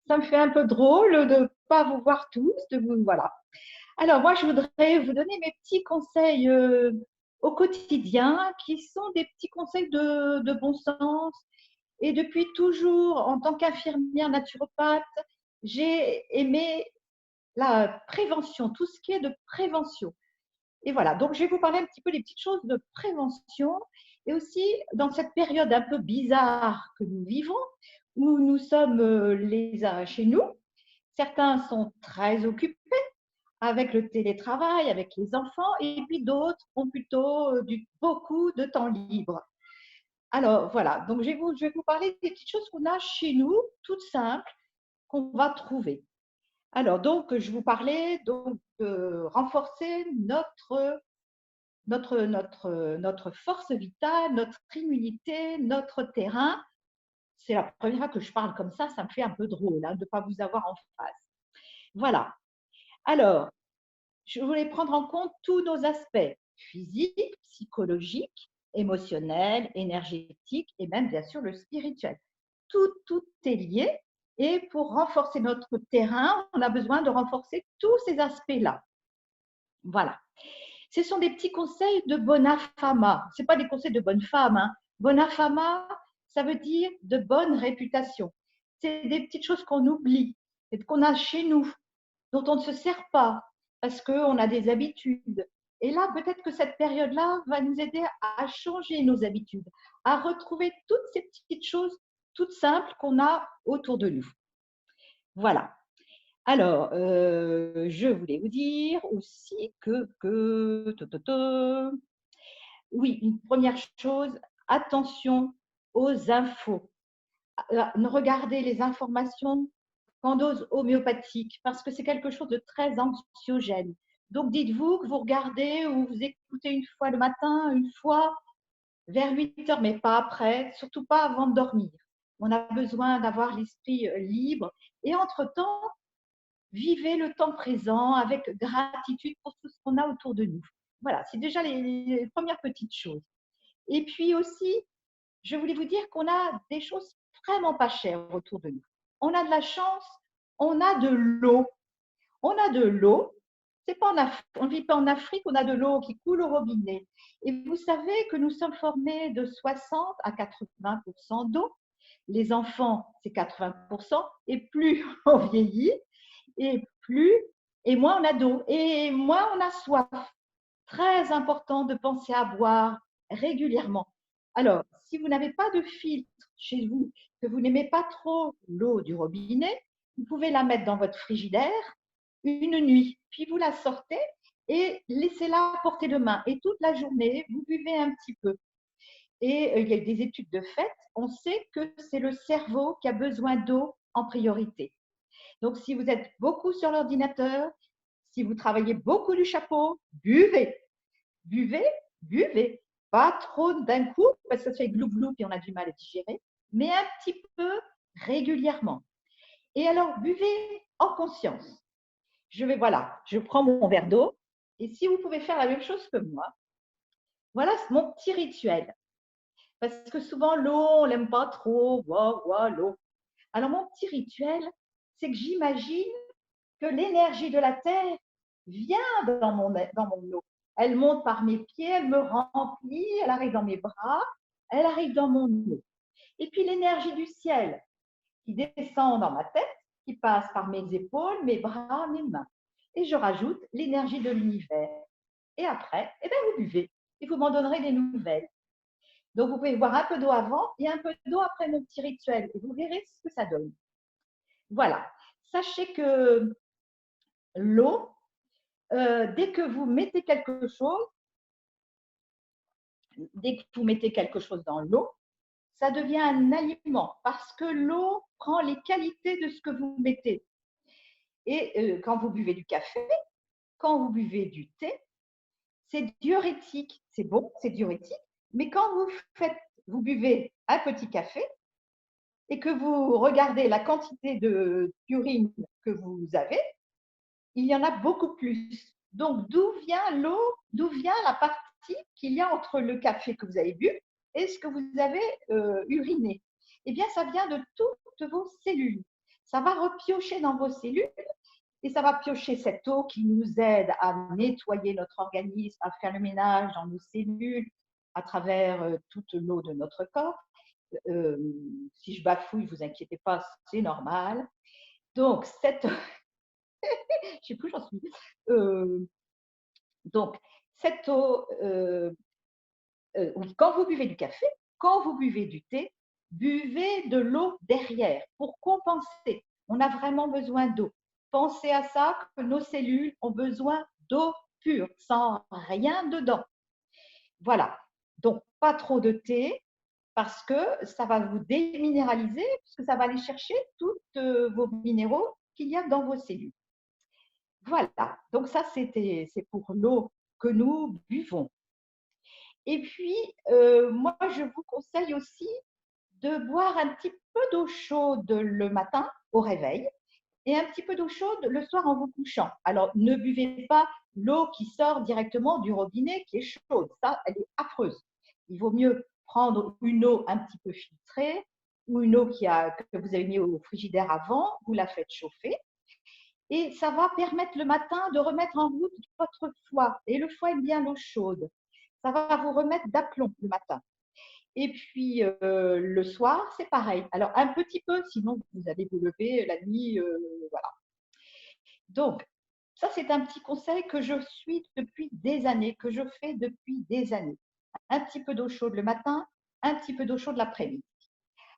Ça me fait un peu drôle de ne pas vous voir tous, de vous, voilà. Alors, moi, je voudrais vous donner mes petits conseils au quotidien, qui sont des petits conseils de bon sens. Et depuis toujours, en tant qu'infirmière naturopathe, j'ai aimé la prévention, tout ce qui est de prévention. Et voilà, donc je vais vous parler un petit peu des petites choses de prévention et aussi dans cette période un peu bizarre que nous vivons, où nous sommes les uns chez nous. Certains sont très occupés avec le télétravail, avec les enfants, et puis d'autres ont plutôt beaucoup de temps libre. Alors voilà, donc je vais vous parler des petites choses qu'on a chez nous, toutes simples, qu'on va trouver. Alors donc, je vous parlais donc de renforcer notre force vitale, notre immunité, notre terrain. C'est la première fois que je parle comme ça me fait un peu drôle hein, de ne pas vous avoir en face. Voilà. Alors, je voulais prendre en compte tous nos aspects physiques, psychologiques, émotionnels, énergétiques et même bien sûr le spirituel. Tout est lié et pour renforcer notre terrain, on a besoin de renforcer tous ces aspects-là. Voilà. Ce sont des petits conseils de bona fama. Ce pas des conseils de bonne femme. Hein. Bona fama, ça veut dire de bonne réputation. C'est des petites choses qu'on oublie, qu'on a chez nous, dont on ne se sert pas parce qu'on a des habitudes. Et là, peut-être que cette période-là va nous aider à changer nos habitudes, à retrouver toutes ces petites choses toutes simples qu'on a autour de nous. Voilà. Alors, je voulais vous dire aussi oui, une première chose, attention aux infos. Regardez les informations qu'en dose homéopathique parce que c'est quelque chose de très anxiogène. Donc, dites-vous que vous regardez ou vous écoutez une fois le matin, une fois vers 8 heures, mais pas après, surtout pas avant de dormir. On a besoin d'avoir l'esprit libre et entre-temps, vivez le temps présent avec gratitude pour tout ce qu'on a autour de nous. Voilà, c'est déjà les premières petites choses. Et puis aussi, je voulais vous dire qu'on a des choses vraiment pas chères autour de nous. On a de la chance, on a de l'eau. On a de l'eau. C'est pas on ne vit pas en Afrique, on a de l'eau qui coule au robinet. Et vous savez que nous sommes formés de 60 à 80% d'eau. Les enfants, c'est 80%. Et plus on vieillit, et plus, et moins on a d'eau, et moins on a soif. Très important de penser à boire régulièrement. Alors, si vous n'avez pas de filtre chez vous, que vous n'aimez pas trop l'eau du robinet, vous pouvez la mettre dans votre frigidaire une nuit, puis vous la sortez et laissez-la à portée de main. Et toute la journée, vous buvez un petit peu. Et il y a des études de fait, on sait que c'est le cerveau qui a besoin d'eau en priorité. Donc, si vous êtes beaucoup sur l'ordinateur, si vous travaillez beaucoup du chapeau, buvez, buvez, buvez. Pas trop d'un coup, parce que ça fait glou-glou et on a du mal à digérer, mais un petit peu régulièrement. Et alors, buvez en conscience. Voilà, je prends mon verre d'eau et si vous pouvez faire la même chose que moi, voilà mon petit rituel. Parce que souvent, l'eau, on l'aime pas trop, l'eau. Alors, mon petit rituel, c'est que j'imagine que l'énergie de la terre vient dans mon eau. Elle monte par mes pieds, elle me remplit, elle arrive dans mes bras, elle arrive dans mon eau. Et puis l'énergie du ciel qui descend dans ma tête, qui passe par mes épaules, mes bras, mes mains. Et je rajoute l'énergie de l'univers. Et après, eh bien, vous buvez et vous m'en donnerez des nouvelles. Donc, vous pouvez boire un peu d'eau avant et un peu d'eau après mon petit rituel et vous verrez ce que ça donne. Voilà. Sachez que l'eau, dès que vous mettez quelque chose, dans l'eau, ça devient un aliment parce que l'eau prend les qualités de ce que vous mettez. Et quand vous buvez du café, quand vous buvez du thé, c'est diurétique. C'est bon, c'est diurétique. Mais quand vous buvez un petit café et que vous regardez la quantité d'urine que vous avez, il y en a beaucoup plus. Donc, d'où vient l'eau, d'où vient la partie qu'il y a entre le café que vous avez bu et ce que vous avez uriné? Eh bien, ça vient de vos cellules. Ça va repiocher dans vos cellules et ça va piocher cette eau qui nous aide à nettoyer notre organisme, à faire le ménage dans nos cellules à travers toute l'eau de notre corps. Si je bafouille, vous inquiétez pas, c'est normal. Donc, je ne sais plus où j'en suis. Donc, cette eau, quand vous buvez du café, quand vous buvez du thé, buvez de l'eau derrière pour compenser. On a vraiment besoin d'eau. Pensez à ça, que nos cellules ont besoin d'eau pure, sans rien dedans. Voilà. Donc, pas trop de thé parce que ça va vous déminéraliser, puisque ça va aller chercher tous vos minéraux qu'il y a dans vos cellules. Voilà. Donc, ça, c'est pour l'eau que nous buvons. Et puis, moi, je vous conseille aussi de boire un petit peu d'eau chaude le matin au réveil et un petit peu d'eau chaude le soir en vous couchant. Alors, ne buvez pas l'eau qui sort directement du robinet qui est chaude. Ça, elle est affreuse. Il vaut mieux prendre une eau un petit peu filtrée ou une eau que vous avez mis au frigidaire avant, vous la faites chauffer. Et ça va permettre le matin de remettre en route votre foie. Et le foie aime bien l'eau chaude. Ça va vous remettre d'aplomb le matin. Et puis le soir, c'est pareil. Alors un petit peu, sinon vous allez vous lever la nuit, voilà. Donc ça, c'est un petit conseil que je suis depuis des années, que je fais depuis des années. Un petit peu d'eau chaude le matin, un petit peu d'eau chaude l'après-midi.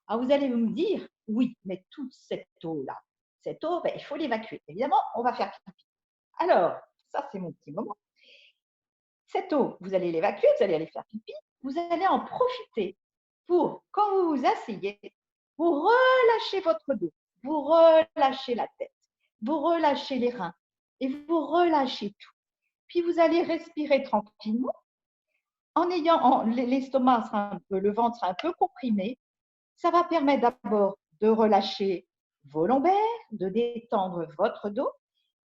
Alors vous allez me dire, oui, mais toute cette eau-là, cette eau, ben, il faut l'évacuer. Évidemment, on va faire pipi. Alors, ça c'est mon petit moment. Cette eau, vous allez l'évacuer, vous allez aller faire pipi, vous allez en profiter pour, quand vous vous asseyez, vous relâchez votre dos, vous relâchez la tête, vous relâchez les reins et vous relâchez tout. Puis vous allez respirer tranquillement en ayant l'estomac, le ventre sera un peu comprimé. Ça va permettre d'abord de relâcher vos lombaires, de détendre votre dos.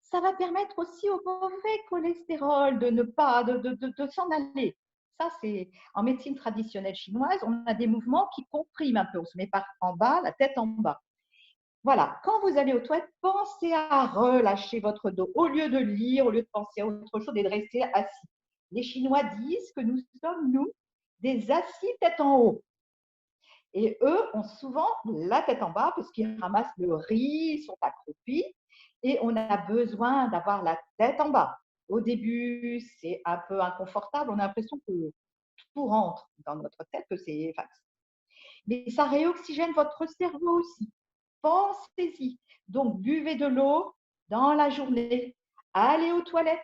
Ça va permettre aussi au mauvais cholestérol de ne pas de s'en aller. Ça, c'est en médecine traditionnelle chinoise, on a des mouvements qui compriment un peu. On se met par en bas, la tête en bas. Voilà, quand vous allez aux toilettes, pensez à relâcher votre dos. Au lieu de lire, au lieu de penser à autre chose et de rester assis. Les Chinois disent que nous sommes, nous, des assis tête en haut. Et eux ont souvent la tête en bas parce qu'ils ramassent le riz, ils sont accroupis et on a besoin d'avoir la tête en bas. Au début, c'est un peu inconfortable, on a l'impression que tout rentre dans notre tête, que c'est, enfin, mais ça réoxygène votre cerveau aussi. Pensez-y. Donc, buvez de l'eau dans la journée, allez aux toilettes.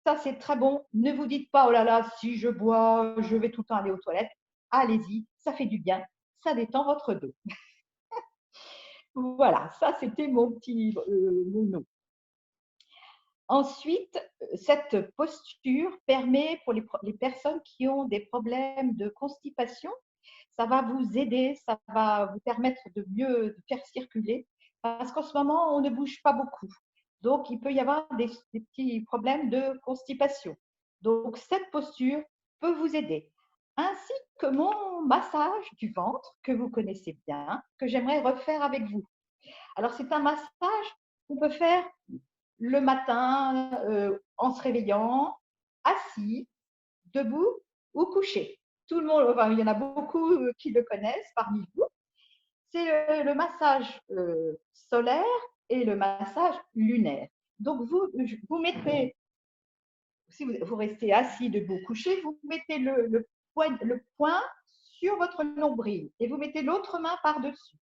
Ça, c'est très bon. Ne vous dites pas, oh là là, si je bois, je vais tout le temps aller aux toilettes. Allez-y, ça fait du bien, ça détend votre dos. Voilà, ça, c'était mon petit nom. Ensuite, cette posture permet pour les personnes qui ont des problèmes de constipation, ça va vous aider, ça va vous permettre de mieux faire circuler, parce qu'en ce moment, on ne bouge pas beaucoup. Donc, il peut y avoir des petits problèmes de constipation. Donc, cette posture peut vous aider, ainsi que mon massage du ventre, que vous connaissez bien, que j'aimerais refaire avec vous. Alors, c'est un massage qu'on peut faire le matin en se réveillant, assis, debout ou couché. Tout le monde, enfin, il y en a beaucoup qui le connaissent parmi vous. C'est le massage solaire et le massage lunaire. Donc, vous mettez, si vous restez assis, debout, couché, vous mettez le poing sur votre nombril et vous mettez l'autre main par-dessus.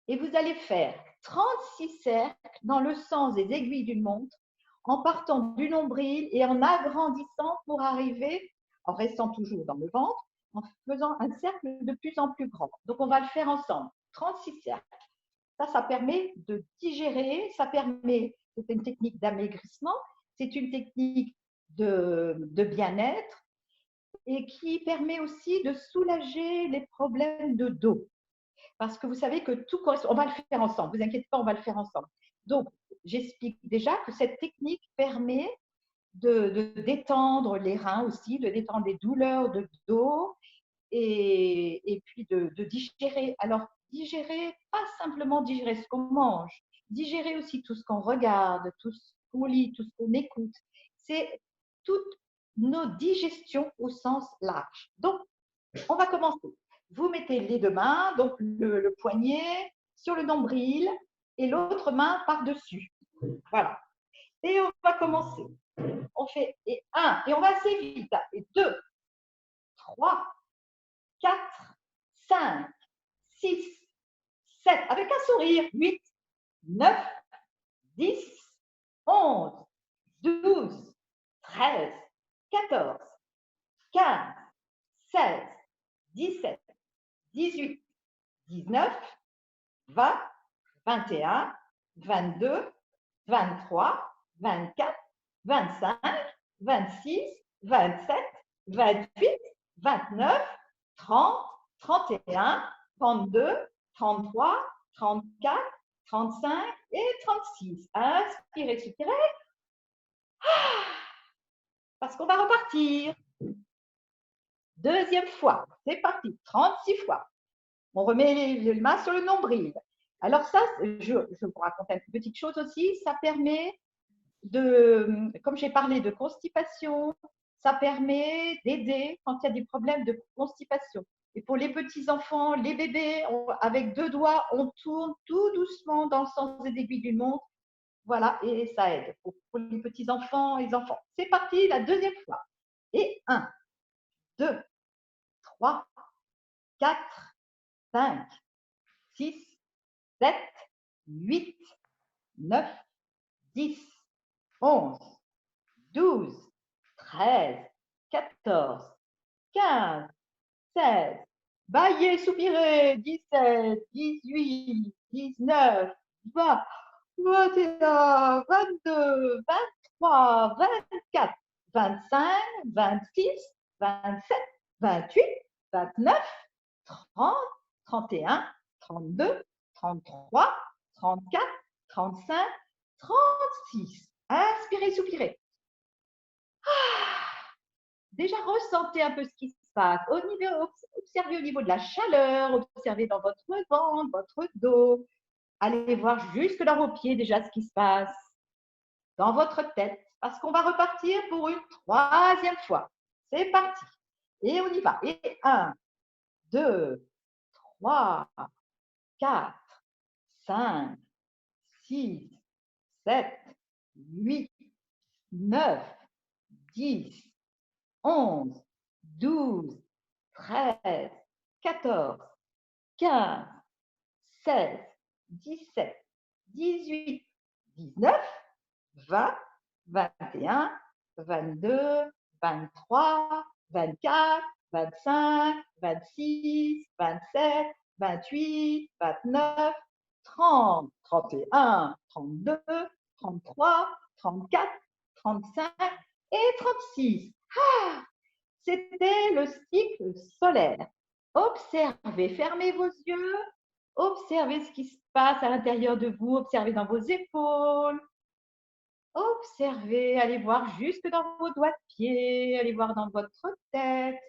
Et vous allez faire 36 cercles dans le sens des aiguilles d'une montre en partant du nombril et en agrandissant pour arriver, en restant toujours dans le ventre, en faisant un cercle de plus en plus grand. Donc, on va le faire ensemble. 36 cercles. Ça permet de digérer, ça permet, c'est une technique d'amaigrissement, c'est une technique de bien-être et qui permet aussi de soulager les problèmes de dos. Parce que vous savez que tout correspond. On va le faire ensemble, vous inquiétez pas, on va le faire ensemble. Donc, j'explique déjà que cette technique permet de détendre les reins aussi, de détendre les douleurs de dos et puis de digérer. Alors, digérer, pas simplement digérer ce qu'on mange, digérer aussi tout ce qu'on regarde, tout ce qu'on lit, tout ce qu'on écoute. C'est toutes nos digestions au sens large. Donc, on va commencer. Vous mettez les deux mains, donc le poignet sur le nombril et l'autre main par-dessus. Voilà. Et on va commencer. On fait et 1, et on va assez vite. Et 2, 3, 4, 5, 6, 7, avec un sourire. 8, 9, 10, 11, 12, 13, 14, 15, 16, 17, 18, 19, 20, 21, 22, 23, 24, 25, 26, 27, 28, 29, 30, 31, 32, 33, 34, 35 et 36. Inspirez, expirez. Parce qu'on va repartir. Deuxième fois. C'est parti. 36 fois. On remet les mains sur le nombril. Alors ça, je vous raconte une petite chose aussi. Ça permet comme j'ai parlé de constipation, ça permet d'aider quand il y a des problèmes de constipation. Et pour les petits enfants, les bébés, avec 2 doigts, on tourne tout doucement dans le sens des aiguilles d'une montre. Voilà, et ça aide pour les petits enfants et les enfants. C'est parti, la deuxième fois. Et 1, 2, 3, 4, 5, 6, 7, 8, 9, 10, 11, 12, 13, 14, 15, 16, baillez, soupirez, 17, 18, 19, 20, 21, 22, 23, 24, 25, 26, 27, 28, 29, 30, 31, 32, 33, 34, 35, 36. Inspirez, soupirez. Déjà, ressentez un peu ce qui se passe. Observez au niveau de la chaleur, observez dans votre ventre, votre dos. Allez voir jusque dans vos pieds déjà ce qui se passe dans votre tête. Parce qu'on va repartir pour une troisième fois. C'est parti. Et on y va. Et 1, 2, 3, 4, 5, 6, 7, 8, 9, 10, 11, 12, 13, 14, 15, 16, 17, 18, 19, 20, 21, 22, 23, 24, 25, 26, 27, 28, 29, 30, 31, 32, 33, 34, 35 et 36. C'était le cycle solaire. Observez, fermez vos yeux, observez ce qui se passe à l'intérieur de vous, observez dans vos épaules, observez, allez voir jusque dans vos doigts de pied, allez voir dans votre tête.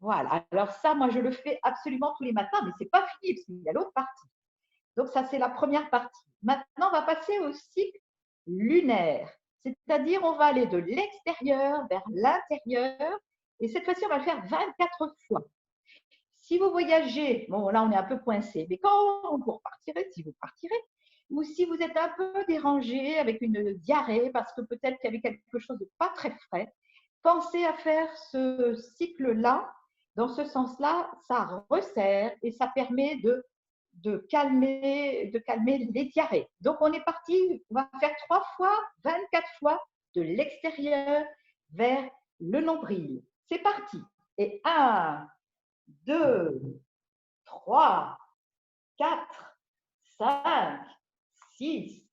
Voilà, alors ça, moi, je le fais absolument tous les matins, mais ce n'est pas fini, parce qu'il y a l'autre partie. Donc ça, c'est la première partie. Maintenant, on va passer au cycle lunaire. C'est-à-dire, on va aller de l'extérieur vers l'intérieur. Et cette fois-ci, on va le faire 24 fois. Si vous voyagez, bon, là, on est un peu coincé, mais quand vous repartirez, si vous partirez, ou si vous êtes un peu dérangé avec une diarrhée, parce que peut-être qu'il y avait quelque chose de pas très frais, pensez à faire ce cycle-là. Dans ce sens-là, ça resserre et ça permet de calmer les diarrhées. Donc, on est parti, on va faire 3 fois, 24 fois de l'extérieur vers le nombril. C'est parti. Et 1, 2, 3, 4, 5, 6,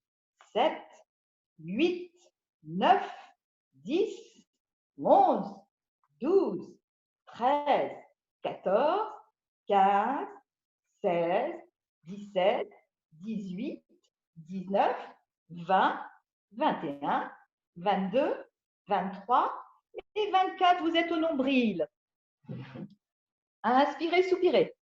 7, 8, 9, 10, 11, 12, 13, 14, 15, 16, 17, 18, 19, 20, 21, 22, 23 Et 24, vous êtes au nombril. Inspirez, soupirez.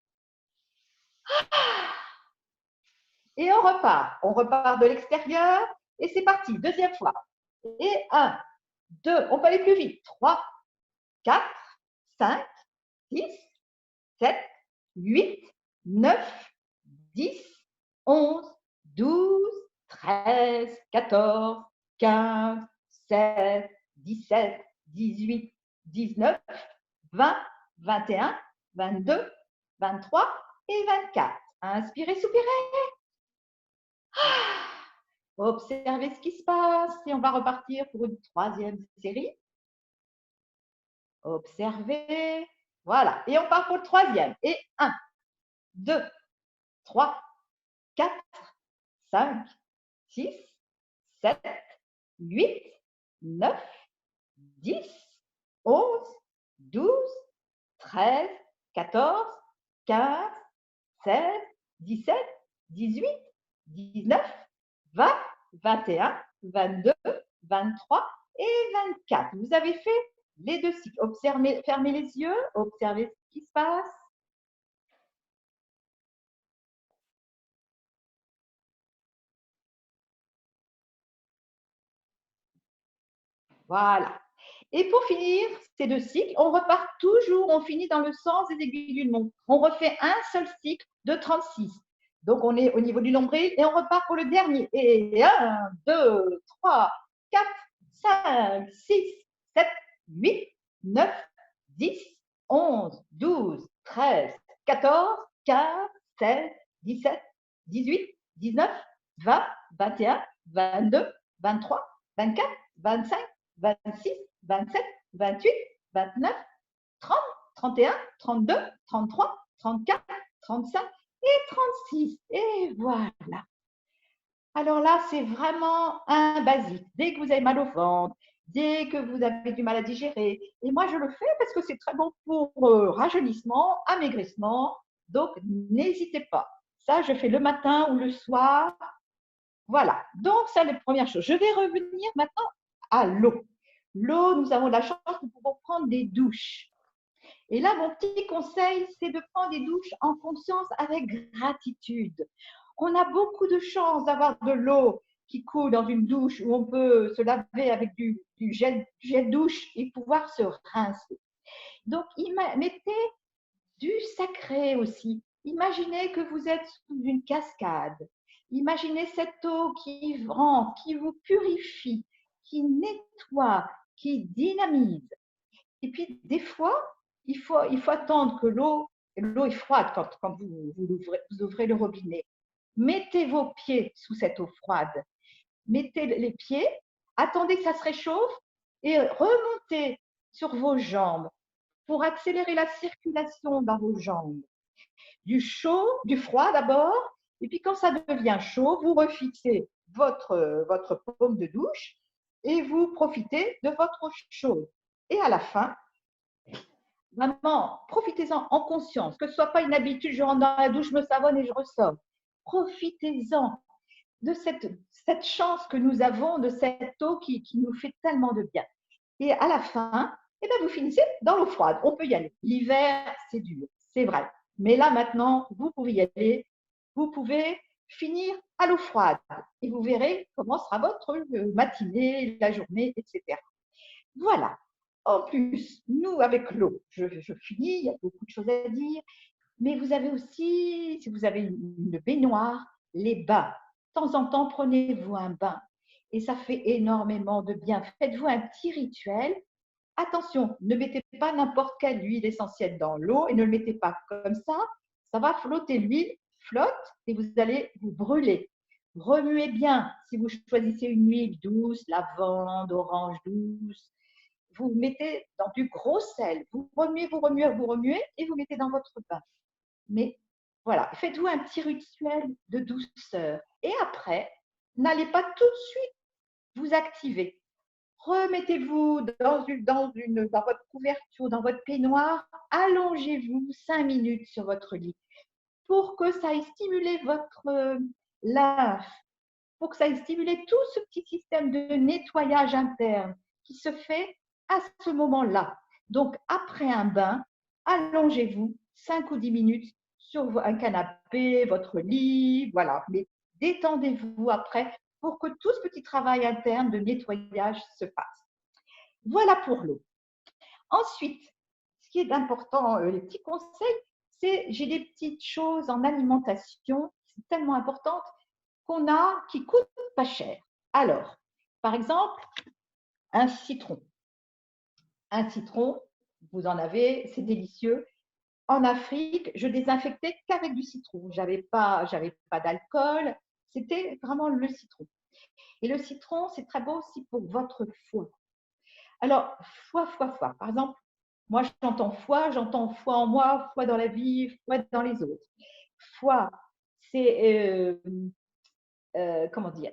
Et on repart. On repart de l'extérieur. Et c'est parti. Deuxième fois. Et 1, 2, on peut aller plus vite. 3, 4, 5, 6, 7, 8, 9, 10, 11, 12, 13, 14, 15, 16, 17, 18, 19, 20, 21, 22, 23 et 24. Inspirez, soupirez. Observez ce qui se passe et on va repartir pour une troisième série. Observez. Voilà. Et on part pour le troisième. Et 1, 2, 3, 4, 5, 6, 7, 8, 9, 10, 11, 12, 13, 14, 15, 16, 17, 18, 19, 20, 21, 22, 23 et 24. Vous avez fait les deux cycles. Observez, fermez les yeux, observez ce qui se passe. Voilà. Et pour finir ces deux cycles, on repart toujours, on finit dans le sens des aiguilles d'une montre. On refait un seul cycle de 36. Donc, on est au niveau du nombril et on repart pour le dernier. Et 1, 2, 3, 4, 5, 6, 7, 8, 9, 10, 11, 12, 13, 14, 15, 16, 17, 18, 19, 20, 21, 22, 23, 24, 25, 26, 27, 28, 29, 30, 31, 32, 33, 34, 35 et 36. Et voilà. Alors là, c'est vraiment un basique. Dès que vous avez mal au ventre, dès que vous avez du mal à digérer, et moi je le fais parce que c'est très bon pour rajeunissement, amaigrissement, donc n'hésitez pas. Ça, je fais le matin ou le soir. Voilà, donc ça, c'est la première chose. Je vais revenir maintenant à l'eau. L'eau, nous avons la chance, nous pouvons prendre des douches. Et là, mon petit conseil, c'est de prendre des douches en conscience avec gratitude. On a beaucoup de chance d'avoir de l'eau qui coule dans une douche où on peut se laver avec du gel douche et pouvoir se rincer. Donc, mettez du sacré aussi. Imaginez que vous êtes sous une cascade. Imaginez cette eau qui rentre, qui vous purifie, qui nettoie, qui dynamise. Et puis, des fois, il faut attendre que l'eau est froide quand vous ouvrez le robinet. Mettez vos pieds sous cette eau froide. Mettez les pieds, attendez que ça se réchauffe et remontez sur vos jambes pour accélérer la circulation dans vos jambes. Du chaud, du froid d'abord, et puis quand ça devient chaud, vous refixez votre paume de douche et vous profitez de votre chaud. Et à la fin, vraiment, profitez-en en conscience, que ce ne soit pas une habitude, je rentre dans la douche, je me savonne et je ressors. Profitez-en de cette chance que nous avons, de cette eau qui nous fait tellement de bien. Et à la fin, eh bien, vous finissez dans l'eau froide. On peut y aller. L'hiver, c'est dur, c'est vrai. Mais là, maintenant, vous pouvez y aller. Vous pouvez finir à l'eau froide. Et vous verrez comment sera votre matinée, la journée, etc. Voilà. En plus, nous, avec l'eau, je finis, il y a beaucoup de choses à dire, mais vous avez aussi, si vous avez une baignoire, les bains. De temps en temps, prenez-vous un bain. Et ça fait énormément de bien. Faites-vous un petit rituel. Attention, ne mettez pas n'importe quelle huile essentielle dans l'eau et ne le mettez pas comme ça. Ça va flotter, l'huile flotte et vous allez vous brûler. Remuez bien. Si vous choisissez une huile douce, lavande, orange douce, vous mettez dans du gros sel. Vous remuez, vous remuez, vous remuez et vous mettez dans votre bain. Mais voilà, faites-vous un petit rituel de douceur. Et après, n'allez pas tout de suite vous activer. Remettez-vous dans votre couverture, dans votre peignoir, allongez-vous 5 minutes sur votre lit pour que ça ait stimulé votre lymphe, pour que ça ait stimulé tout ce petit système de nettoyage interne qui se fait à ce moment-là. Donc, après un bain, allongez-vous 5 ou 10 minutes sur un canapé, votre lit, voilà. Mais détendez-vous après pour que tout ce petit travail interne de nettoyage se fasse. Voilà pour l'eau. Ensuite, ce qui est important, les petits conseils, c'est j'ai des petites choses en alimentation qui sont tellement importantes qu'on a qui coûtent pas cher. Alors, par exemple, un citron. Un citron, vous en avez, c'est délicieux. En Afrique, je désinfectais qu'avec du citron. J'avais pas d'alcool. C'était vraiment le citron. Et le citron, c'est très beau aussi pour votre foie. Alors, foie. Par exemple, moi, j'entends foi en moi, foi dans la vie, foi dans les autres. Foi, c'est, comment dire,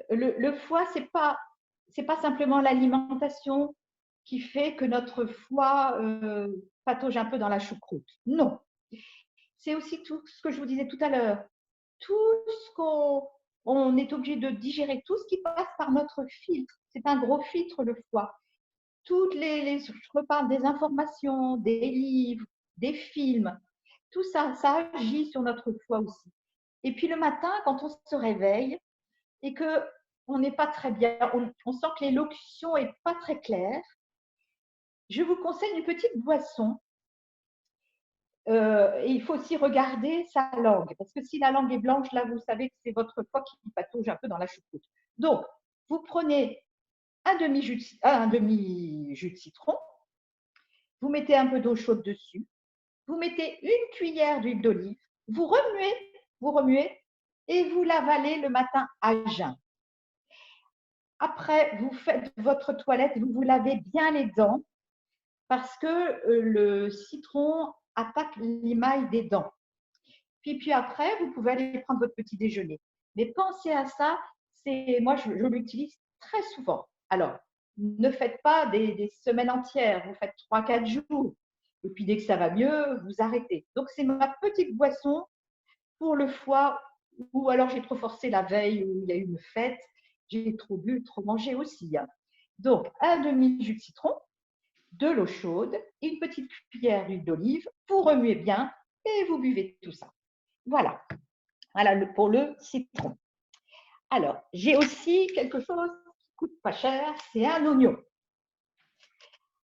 le foie, c'est pas simplement l'alimentation qui fait que notre foie patauge un peu dans la choucroute. Non, c'est aussi tout ce que je vous disais tout à l'heure. Tout ce qu'on est obligé de digérer, tout ce qui passe par notre filtre. C'est un gros filtre, le foie. Je reparle des informations, des livres, des films, tout ça, ça agit sur notre foie aussi. Et puis le matin, quand on se réveille et que on n'est pas très bien, on sent que l'élocution est pas très claire, je vous conseille une petite boisson. Et il faut aussi regarder sa langue, parce que si la langue est blanche, là, vous savez que c'est votre foie qui patauge un peu dans la choucroute. Donc, vous prenez un demi-jus de citron, vous mettez un peu d'eau chaude dessus, vous mettez une cuillère d'huile d'olive, vous remuez et vous l'avalez le matin à jeun. Après, vous faites votre toilette, vous vous lavez bien les dents parce que le citron attaque l'émail des dents. Puis après, vous pouvez aller prendre votre petit déjeuner. Mais pensez à ça, moi je l'utilise très souvent. Alors, ne faites pas des semaines entières, vous faites 3-4 jours. Et puis dès que ça va mieux, vous arrêtez. Donc c'est ma petite boisson pour le foie, ou alors j'ai trop forcé la veille où il y a eu une fête, j'ai trop bu, trop mangé aussi. Donc un demi-jus de citron, de l'eau chaude, une petite cuillère d'huile d'olive, vous remuez bien et vous buvez tout ça. Voilà, voilà pour le citron. Alors, j'ai aussi quelque chose qui coûte pas cher, c'est un oignon.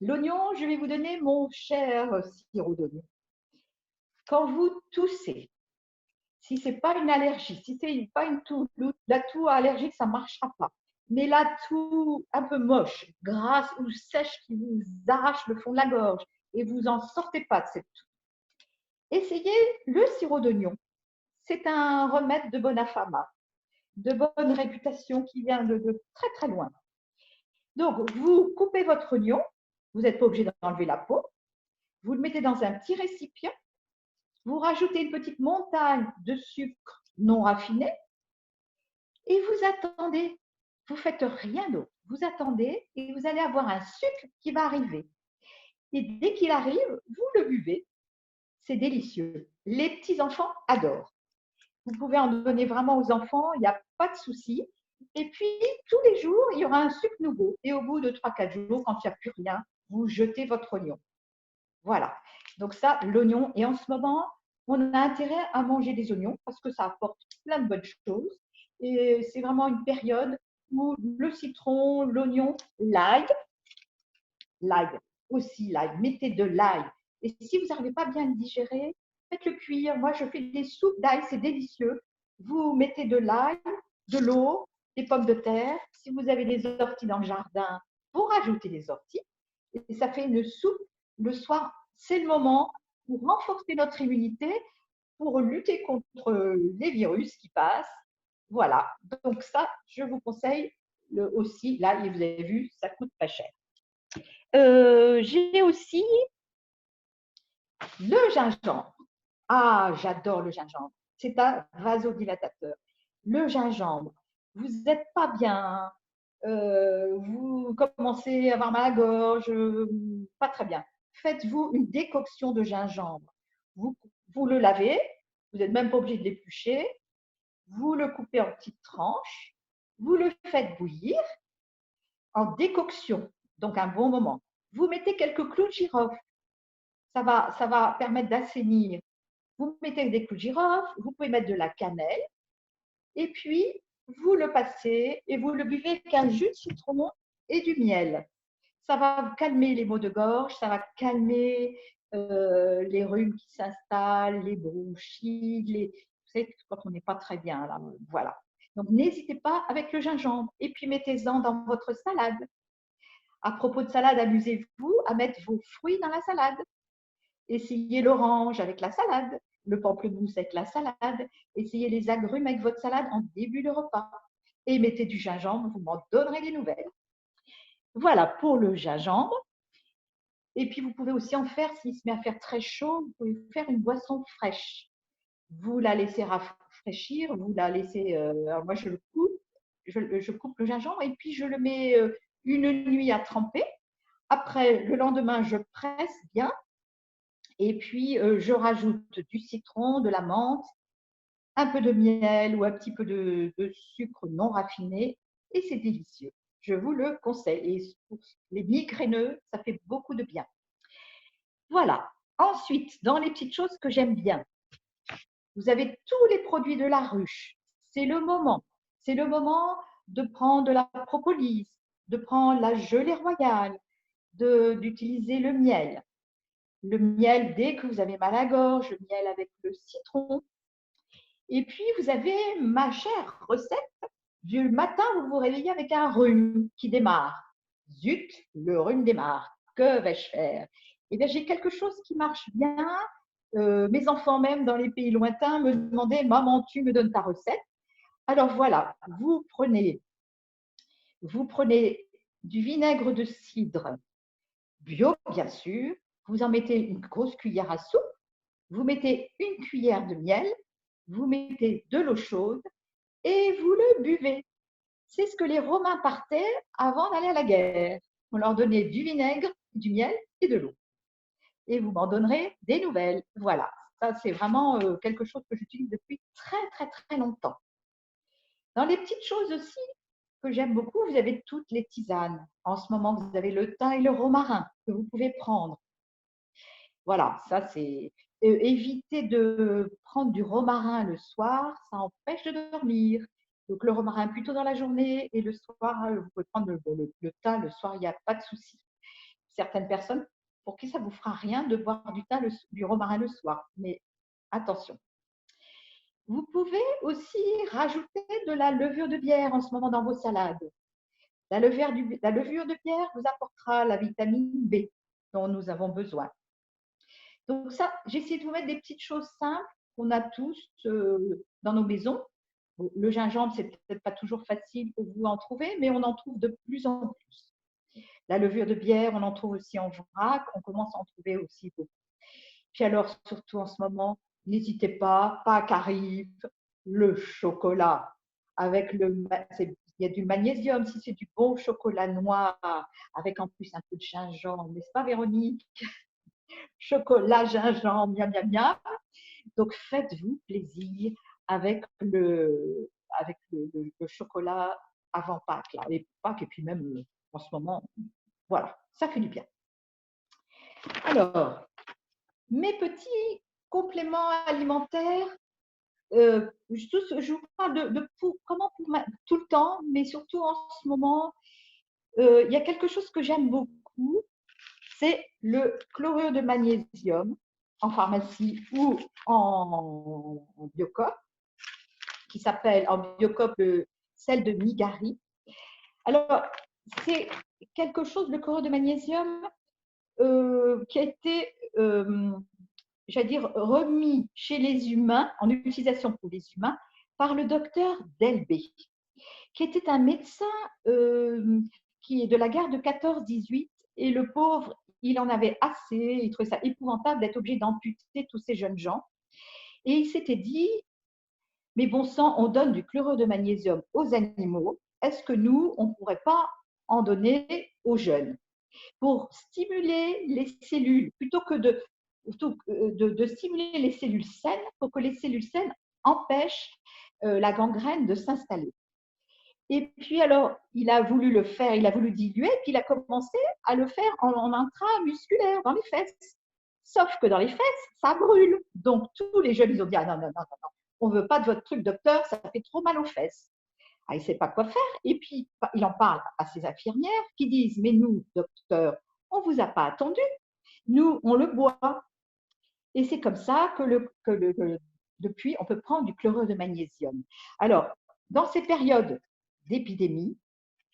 L'oignon, je vais vous donner mon cher sirop d'oignon. Quand vous toussez, si ce n'est pas une allergie, si ce n'est pas une toux, la toux allergique, ça ne marchera pas. Mais la toux un peu moche, grasse ou sèche qui vous arrache le fond de la gorge et vous n'en sortez pas de cette toux, essayez le sirop d'oignon. C'est un remède de bonne fama, de bonne réputation qui vient de très très loin. Donc, vous coupez votre oignon, vous n'êtes pas obligé d'enlever la peau, vous le mettez dans un petit récipient, vous rajoutez une petite montagne de sucre non raffiné et vous attendez. Vous ne faites rien d'autre. Vous attendez et vous allez avoir un sucre qui va arriver. Et dès qu'il arrive, vous le buvez. C'est délicieux. Les petits-enfants adorent. Vous pouvez en donner vraiment aux enfants, il n'y a pas de souci. Et puis, tous les jours, il y aura un sucre nouveau. Et au bout de 3-4 jours, quand il n'y a plus rien, vous jetez votre oignon. Voilà. Donc ça, l'oignon. Et en ce moment, on a intérêt à manger des oignons parce que ça apporte plein de bonnes choses. Et c'est vraiment une période où le citron, l'oignon, l'ail aussi, l'ail, mettez de l'ail. Et si vous n'arrivez pas bien à le digérer, faites-le cuire. Moi, je fais des soupes d'ail, c'est délicieux. Vous mettez de l'ail, de l'eau, des pommes de terre. Si vous avez des orties dans le jardin, vous rajoutez des orties. Et ça fait une soupe le soir. C'est le moment pour renforcer notre immunité, pour lutter contre les virus qui passent. Voilà. Donc ça, je vous conseille aussi. Là, vous avez vu, ça coûte pas cher. J'ai aussi le gingembre. Ah, j'adore le gingembre. C'est un vasodilatateur. Le gingembre, vous n'êtes pas bien, vous commencez à avoir mal à la gorge, pas très bien. Faites-vous une décoction de gingembre. Vous le lavez, vous n'êtes même pas obligé de l'éplucher. Vous le coupez en petites tranches, vous le faites bouillir en décoction donc un bon moment. Vous mettez quelques clous de girofle, ça va permettre d'assainir. Vous mettez des clous de girofle, vous pouvez mettre de la cannelle, et puis vous le passez et vous le buvez avec un jus de citron et du miel. Ça va calmer les maux de gorge, ça va calmer les rhumes qui s'installent, les bronchites, vous savez, quand on n'est pas très bien, là, voilà. Donc, n'hésitez pas avec le gingembre. Et puis, mettez-en dans votre salade. À propos de salade, amusez-vous à mettre vos fruits dans la salade. Essayez l'orange avec la salade, le pamplemousse avec la salade. Essayez les agrumes avec votre salade en début de repas. Et mettez du gingembre, vous m'en donnerez des nouvelles. Voilà pour le gingembre. Et puis, vous pouvez aussi en faire, s'il se met à faire très chaud, vous pouvez faire une boisson fraîche. Vous la laissez rafraîchir, vous la laissez. Alors moi, je le coupe, je coupe le gingembre et puis je le mets une nuit à tremper. Après, le lendemain, je presse bien et puis je rajoute du citron, de la menthe, un peu de miel ou un petit peu de sucre non raffiné et c'est délicieux. Je vous le conseille. Et pour les migraineux, ça fait beaucoup de bien. Voilà. Ensuite, dans les petites choses que j'aime bien, vous avez tous les produits de la ruche. C'est le moment. C'est le moment de prendre de la propolis, de prendre la gelée royale, d'utiliser le miel. Le miel dès que vous avez mal à la gorge, le miel avec le citron. Et puis, vous avez ma chère recette du matin, vous vous réveillez avec un rhume qui démarre. Zut, le rhume démarre. Que vais-je faire? Eh bien, j'ai quelque chose qui marche bien. Mes enfants, même dans les pays lointains, me demandaient: Maman, tu me donnes ta recette? Alors voilà, vous prenez du vinaigre de cidre bio, bien sûr. Vous en mettez une grosse cuillère à soupe. Vous mettez une cuillère de miel. Vous mettez de l'eau chaude et vous le buvez. C'est ce que les Romains partaient avant d'aller à la guerre. On leur donnait du vinaigre, du miel et de l'eau. Et vous m'en donnerez des nouvelles. Voilà, ça c'est vraiment quelque chose que j'utilise depuis très très très longtemps. Dans les petites choses aussi que j'aime beaucoup, vous avez toutes les tisanes. En ce moment, vous avez le thym et le romarin que vous pouvez prendre. Voilà, ça c'est… éviter de prendre du romarin le soir, ça empêche de dormir. Donc le romarin plutôt dans la journée et le soir, vous pouvez prendre le thym le soir, il n'y a pas de souci. Certaines personnes pour qui ça ne vous fera rien de boire du thym, du romarin le soir, mais attention. Vous pouvez aussi rajouter de la levure de bière en ce moment dans vos salades. La levure de bière vous apportera la vitamine B dont nous avons besoin. Donc ça, j'essaie de vous mettre des petites choses simples qu'on a tous dans nos maisons. Le gingembre, c'est peut-être pas toujours facile pour vous en trouver, mais on en trouve de plus en plus. La levure de bière, on en trouve aussi en vrac, on commence à en trouver aussi beaucoup. Puis alors, surtout en ce moment, n'hésitez pas, Pâques arrive, le chocolat avec il y a du magnésium, si c'est du bon chocolat noir, avec en plus un peu de gingembre, n'est-ce pas Véronique? Chocolat, gingembre, miam, miam, miam. Donc, faites-vous plaisir avec le chocolat avant Pâques, là, et Pâques, et puis même en ce moment, voilà, ça fait du bien. Alors, mes petits compléments alimentaires, je vous parle de comment tout le temps, mais surtout en ce moment, il y a quelque chose que j'aime beaucoup, c'est le chlorure de magnésium en pharmacie ou en Biocoop, qui s'appelle en Biocoop le sel de Migari. Alors, c'est quelque chose, le chlorure de magnésium, qui a été, j'allais dire, remis chez les humains, en utilisation pour les humains, par le docteur Delbé, qui était un médecin qui est de la guerre de 14-18, et le pauvre, il en avait assez, il trouvait ça épouvantable d'être obligé d'amputer tous ces jeunes gens. Et il s'était dit, mais bon sang, on donne du chlorure de magnésium aux animaux, est-ce que nous, on ne pourrait pas en donner aux jeunes pour stimuler les cellules, plutôt que de stimuler les cellules saines, pour que les cellules saines empêchent la gangrène de s'installer. Et puis alors, il a voulu le faire, il a voulu diluer, puis il a commencé à le faire en intramusculaire, dans les fesses. Sauf que dans les fesses, ça brûle. Donc tous les jeunes, ils ont dit, ah non, non, non, non, non, on ne veut pas de votre truc, docteur, ça fait trop mal aux fesses. Ah, il ne sait pas quoi faire. Et puis, il en parle à ses infirmières qui disent, mais nous, docteur, on ne vous a pas attendu. Nous, on le boit. Et c'est comme ça que depuis, on peut prendre du chlorure de magnésium. Alors, dans ces périodes d'épidémie,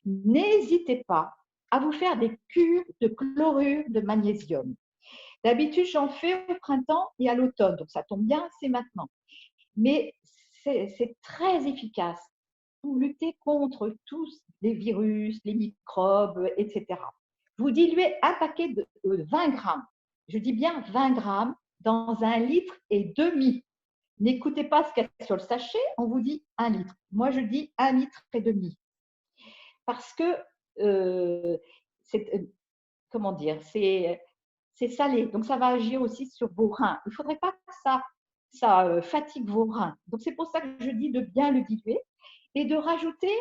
n'hésitez pas à vous faire des cures de chlorure de magnésium. D'habitude, j'en fais au printemps et à l'automne, donc ça tombe bien, c'est maintenant. Mais c'est très efficace pour lutter contre tous les virus, les microbes, etc. Vous diluez un paquet de 20 grammes, je dis bien 20 grammes, dans 1,5 litre. N'écoutez pas ce qu'il y a sur le sachet, on vous dit 1 litre. Moi, je dis 1,5 litre. Parce que c'est, comment dire, c'est salé, donc ça va agir aussi sur vos reins. Il ne faudrait pas que ça fatigue vos reins. Donc c'est pour ça que je dis de bien le diluer et de rajouter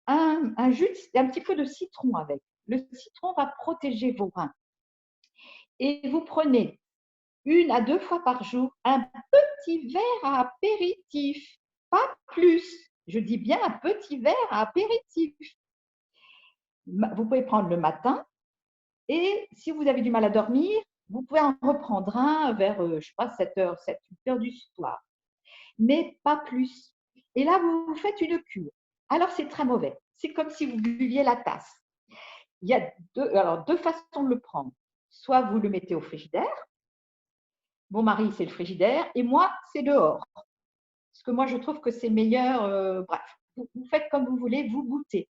un jus, un petit peu de citron avec. Le citron va protéger vos reins. Et vous prenez 1 à 2 fois par jour un petit verre à apéritif, pas plus. Je dis bien un petit verre à apéritif. Vous pouvez prendre le matin et si vous avez du mal à dormir, vous pouvez en reprendre un vers, je ne sais pas, 7h, 7, 8h du soir, mais pas plus. Et là, vous vous faites une cure. Alors, c'est très mauvais. C'est comme si vous buviez la tasse. Il y a deux façons de le prendre. Soit vous le mettez au frigidaire. Mon mari, c'est le frigidaire. Et moi, c'est dehors. Parce que moi, je trouve que c'est meilleur. Bref, vous faites comme vous voulez, vous goûtez.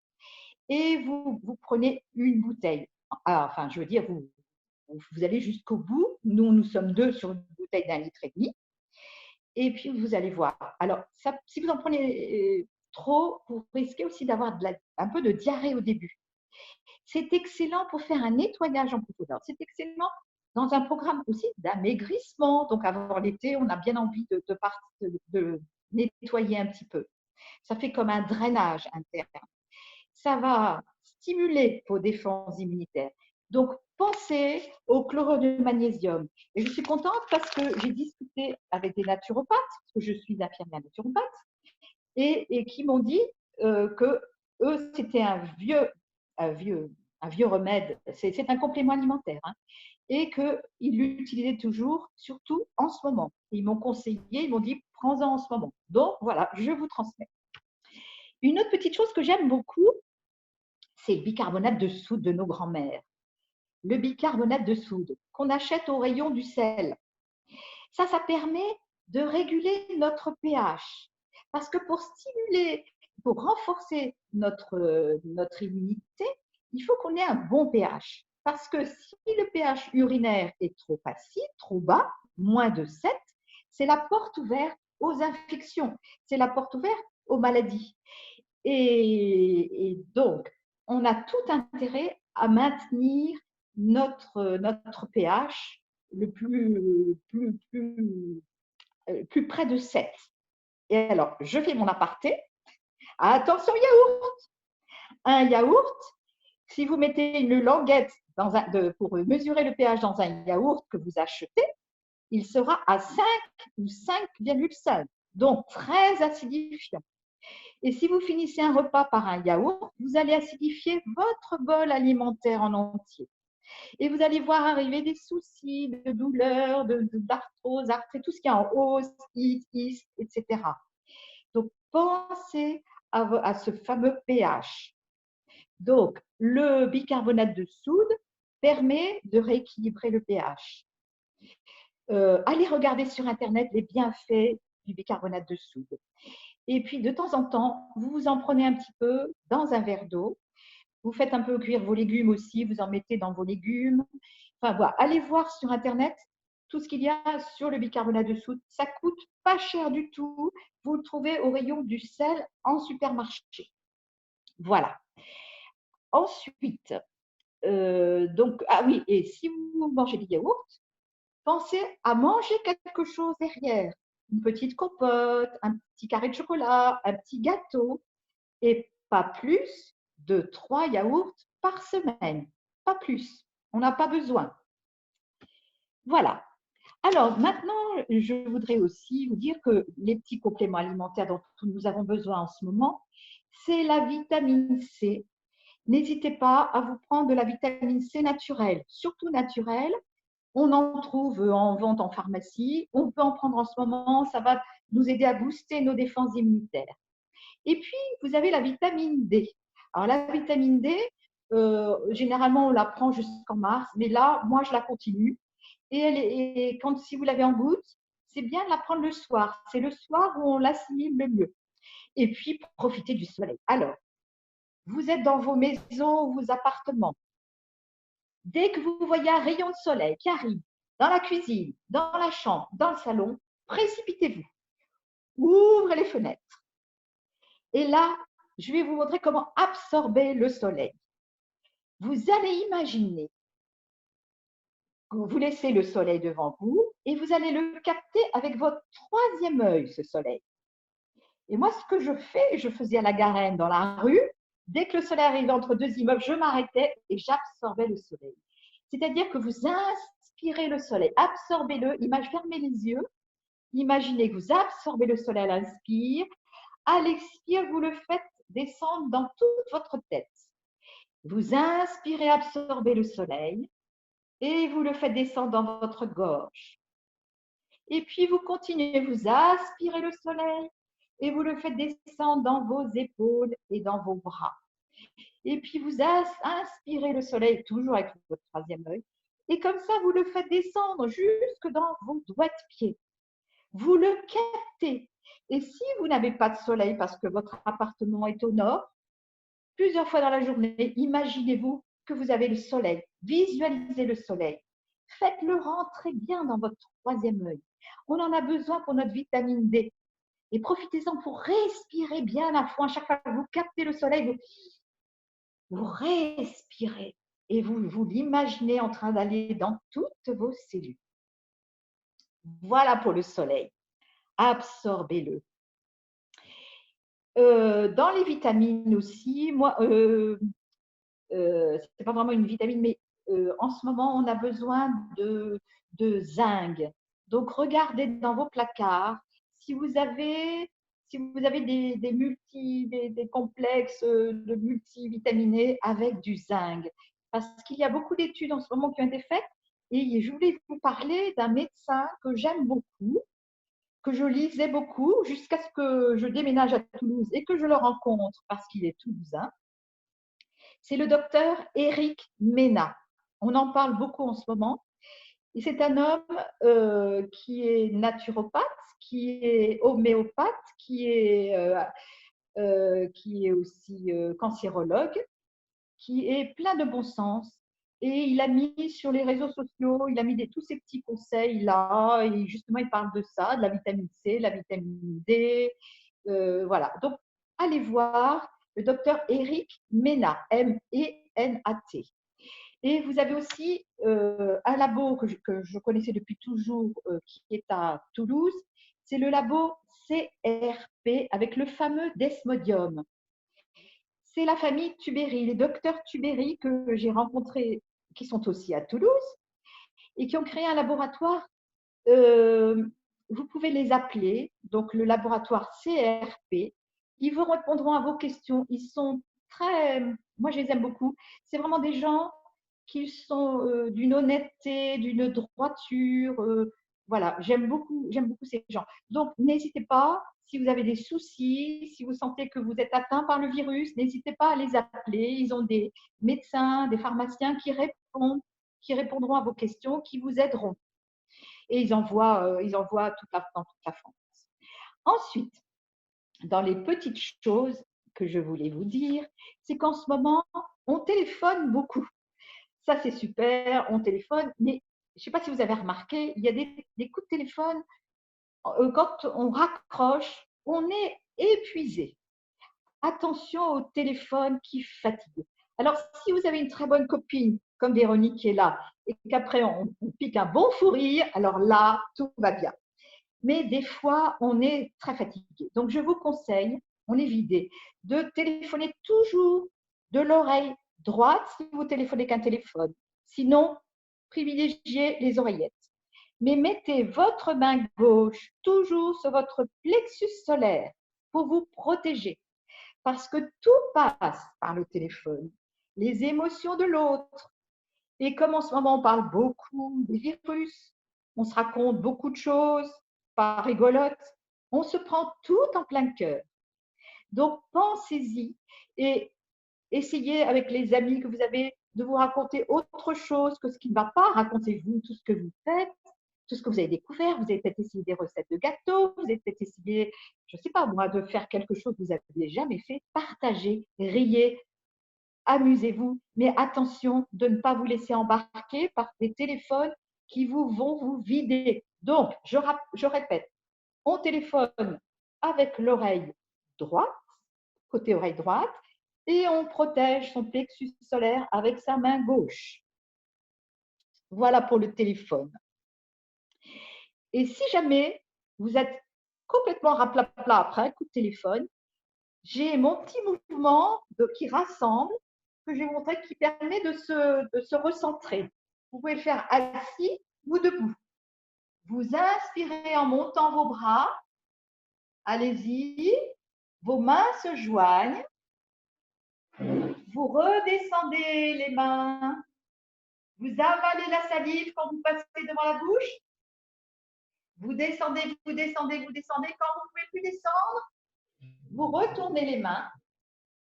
Et vous prenez une bouteille. Enfin, je veux dire, vous allez jusqu'au bout. Nous sommes 2 sur une bouteille d'1,5 litre. Et puis, vous allez voir. Alors, si vous en prenez trop, vous risquez aussi d'avoir un peu de diarrhée au début. C'est excellent pour faire un nettoyage en profondeur. C'est excellent dans un programme aussi d'amaigrissement. Donc, avant l'été, on a bien envie de nettoyer un petit peu. Ça fait comme un drainage interne. Ça va stimuler vos défenses immunitaires. Donc, pensez au chlorure de magnésium. Et je suis contente parce que j'ai discuté avec des naturopathes, parce que je suis infirmière naturopathe, et qui m'ont dit que eux, c'était un vieux remède. C'est un complément alimentaire. Hein, et qu'ils l'utilisaient toujours, surtout en ce moment. Ils m'ont conseillé, ils m'ont dit, prends-en en ce moment. Donc, voilà, je vous transmets. Une autre petite chose que j'aime beaucoup, c'est le bicarbonate de soude de nos grands-mères. Le bicarbonate de soude qu'on achète au rayon du sel. Ça permet de réguler notre pH. Parce que pour stimuler, pour renforcer notre immunité, il faut qu'on ait un bon pH. Parce que si le pH urinaire est trop acide, trop bas, moins de 7, c'est la porte ouverte aux infections, c'est la porte ouverte aux maladies. Et donc, on a tout intérêt à maintenir notre pH le plus près de 7. Et alors, je fais mon aparté. Attention, yaourt. Un yaourt, si vous mettez une languette pour mesurer le pH dans un yaourt que vous achetez, il sera à 5 ou 5,5. Donc, très acidifiant. Et si vous finissez un repas par un yaourt, vous allez acidifier votre bol alimentaire en entier. Et vous allez voir arriver des soucis de douleur, d'arthrose, arthrite, tout ce qui est en hausse, kyste, etc. Donc, pensez à ce fameux pH. Donc, le bicarbonate de soude permet de rééquilibrer le pH. Allez regarder sur Internet les bienfaits du bicarbonate de soude. Et puis, de temps en temps, vous en prenez un petit peu dans un verre d'eau. Vous faites un peu cuire vos légumes aussi, vous en mettez dans vos légumes. Enfin, voilà, allez voir sur Internet tout ce qu'il y a sur le bicarbonate de soude. Ça ne coûte pas cher du tout. Vous le trouvez au rayon du sel en supermarché. Voilà. Ensuite, donc, ah oui, et si vous mangez du yaourt, pensez à manger quelque chose derrière. Une petite compote, un petit carré de chocolat, un petit gâteau. Et pas plus de 3 yaourts par semaine, pas plus. On n'a pas besoin. Voilà. Alors maintenant, je voudrais aussi vous dire que les petits compléments alimentaires dont nous avons besoin en ce moment, c'est la vitamine C. N'hésitez pas à vous prendre de la vitamine C naturelle, surtout naturelle. On en trouve en vente en pharmacie. On peut en prendre en ce moment. Ça va nous aider à booster nos défenses immunitaires. Et puis, vous avez la vitamine D. Alors, la vitamine D, généralement, on la prend jusqu'en mars, mais là, moi, je la continue. Et si vous l'avez en goutte, c'est bien de la prendre le soir. C'est le soir où on l'assimile le mieux. Et puis, profitez du soleil. Alors, vous êtes dans vos maisons ou vos appartements. Dès que vous voyez un rayon de soleil qui arrive dans la cuisine, dans la chambre, dans le salon, précipitez-vous. Ouvrez les fenêtres. Et là, je vais vous montrer comment absorber le soleil. Vous allez imaginer que vous laissez le soleil devant vous et vous allez le capter avec votre troisième œil, ce soleil. Et moi, ce que je faisais à la Garenne dans la rue, dès que le soleil arrivait entre deux immeubles, je m'arrêtais et j'absorbais le soleil. C'est-à-dire que vous inspirez le soleil, absorbez-le, fermez les yeux, imaginez que vous absorbez le soleil à l'inspire, à l'expire, vous le faites descendre dans toute votre tête. Vous inspirez, absorbez le soleil et vous le faites descendre dans votre gorge. Et puis vous continuez, vous aspirez le soleil et vous le faites descendre dans vos épaules et dans vos bras. Et puis vous inspirez le soleil, toujours avec votre troisième œil, et comme ça, vous le faites descendre jusque dans vos doigts de pied. Vous le captez. Et si vous n'avez pas de soleil parce que votre appartement est au nord, plusieurs fois dans la journée, imaginez-vous que vous avez le soleil. Visualisez le soleil. Faites-le rentrer bien dans votre troisième œil. On en a besoin pour notre vitamine D. Et profitez-en pour respirer bien à fond. À chaque fois que vous captez le soleil, vous respirez et vous l'imaginez en train d'aller dans toutes vos cellules. Voilà pour le soleil. Absorbez-le. Dans les vitamines aussi, moi, c'est pas vraiment une vitamine, mais en ce moment, on a besoin de zinc. Donc, regardez dans vos placards si vous avez des complexes de multivitaminés avec du zinc. Parce qu'il y a beaucoup d'études en ce moment qui ont été faites et je voulais vous parler d'un médecin que j'aime beaucoup, que je lisais beaucoup jusqu'à ce que je déménage à Toulouse et que je le rencontre parce qu'il est toulousain. C'est le docteur Éric Ménat. On en parle beaucoup en ce moment. Et c'est un homme qui est naturopathe, qui est homéopathe, qui est aussi cancérologue, qui est plein de bon sens. Et il a mis sur les réseaux sociaux, il a mis tous ces petits conseils là, et justement il parle de ça, de la vitamine C, la vitamine D, voilà. Donc allez voir le docteur Éric Ménat, M-E-N-A-T. Et vous avez aussi un labo que je connaissais depuis toujours, qui est à Toulouse, c'est le labo CRP avec le fameux Desmodium. C'est la famille Tubéry, les docteurs Tubéry que j'ai rencontrés, qui sont aussi à Toulouse et qui ont créé un laboratoire. Vous pouvez les appeler, donc le laboratoire CRP. Ils vous répondront à vos questions. Ils sont moi je les aime beaucoup. C'est vraiment des gens qui sont d'une honnêteté, d'une droiture. Voilà, j'aime beaucoup ces gens. Donc, n'hésitez pas, si vous avez des soucis, si vous sentez que vous êtes atteint par le virus, n'hésitez pas à les appeler. Ils ont des médecins, des pharmaciens qui répondront à vos questions, qui vous aideront. Et ils envoient dans toute la France. Ensuite, dans les petites choses que je voulais vous dire, c'est qu'en ce moment, on téléphone beaucoup. Ça, c'est super, on téléphone, mais je ne sais pas si vous avez remarqué, il y a des coups de téléphone, quand on raccroche, on est épuisé. Attention au téléphone qui fatigue. Alors, si vous avez une très bonne copine, comme Véronique qui est là, et qu'après on pique un bon fou rire, alors là, tout va bien. Mais des fois, on est très fatigué. Donc, je vous conseille on est vidé. De téléphoner toujours de l'oreille droite si vous téléphonez qu'un téléphone. Sinon, privilégiez les oreillettes. Mais mettez votre main gauche toujours sur votre plexus solaire pour vous protéger. Parce que tout passe par le téléphone. Les émotions de l'autre. Et comme en ce moment on parle beaucoup des virus, on se raconte beaucoup de choses, pas rigolotes, on se prend tout en plein cœur. Donc pensez-y et essayez avec les amis que vous avez de vous raconter autre chose que ce qui ne va pas. Racontez-vous tout ce que vous faites, tout ce que vous avez découvert. Vous avez peut-être essayé des recettes de gâteaux, vous avez peut-être essayé, je ne sais pas moi, de faire quelque chose que vous n'avez jamais fait. Partagez, riez, amusez-vous, mais attention de ne pas vous laisser embarquer par des téléphones qui vont vous vider. Donc, je répète, on téléphone avec l'oreille droite, côté oreille droite, et on protège son plexus solaire avec sa main gauche. Voilà pour le téléphone. Et si jamais vous êtes complètement raplapla après un coup de téléphone, j'ai mon petit mouvement qui rassemble, que je vais vous montrer, qui permet de se recentrer. Vous pouvez le faire assis ou debout. Vous inspirez en montant vos bras. Allez-y. Vos mains se joignent. Vous redescendez les mains. Vous avalez la salive quand vous passez devant la bouche. Vous descendez, vous descendez, vous descendez. Quand vous ne pouvez plus descendre, vous retournez les mains.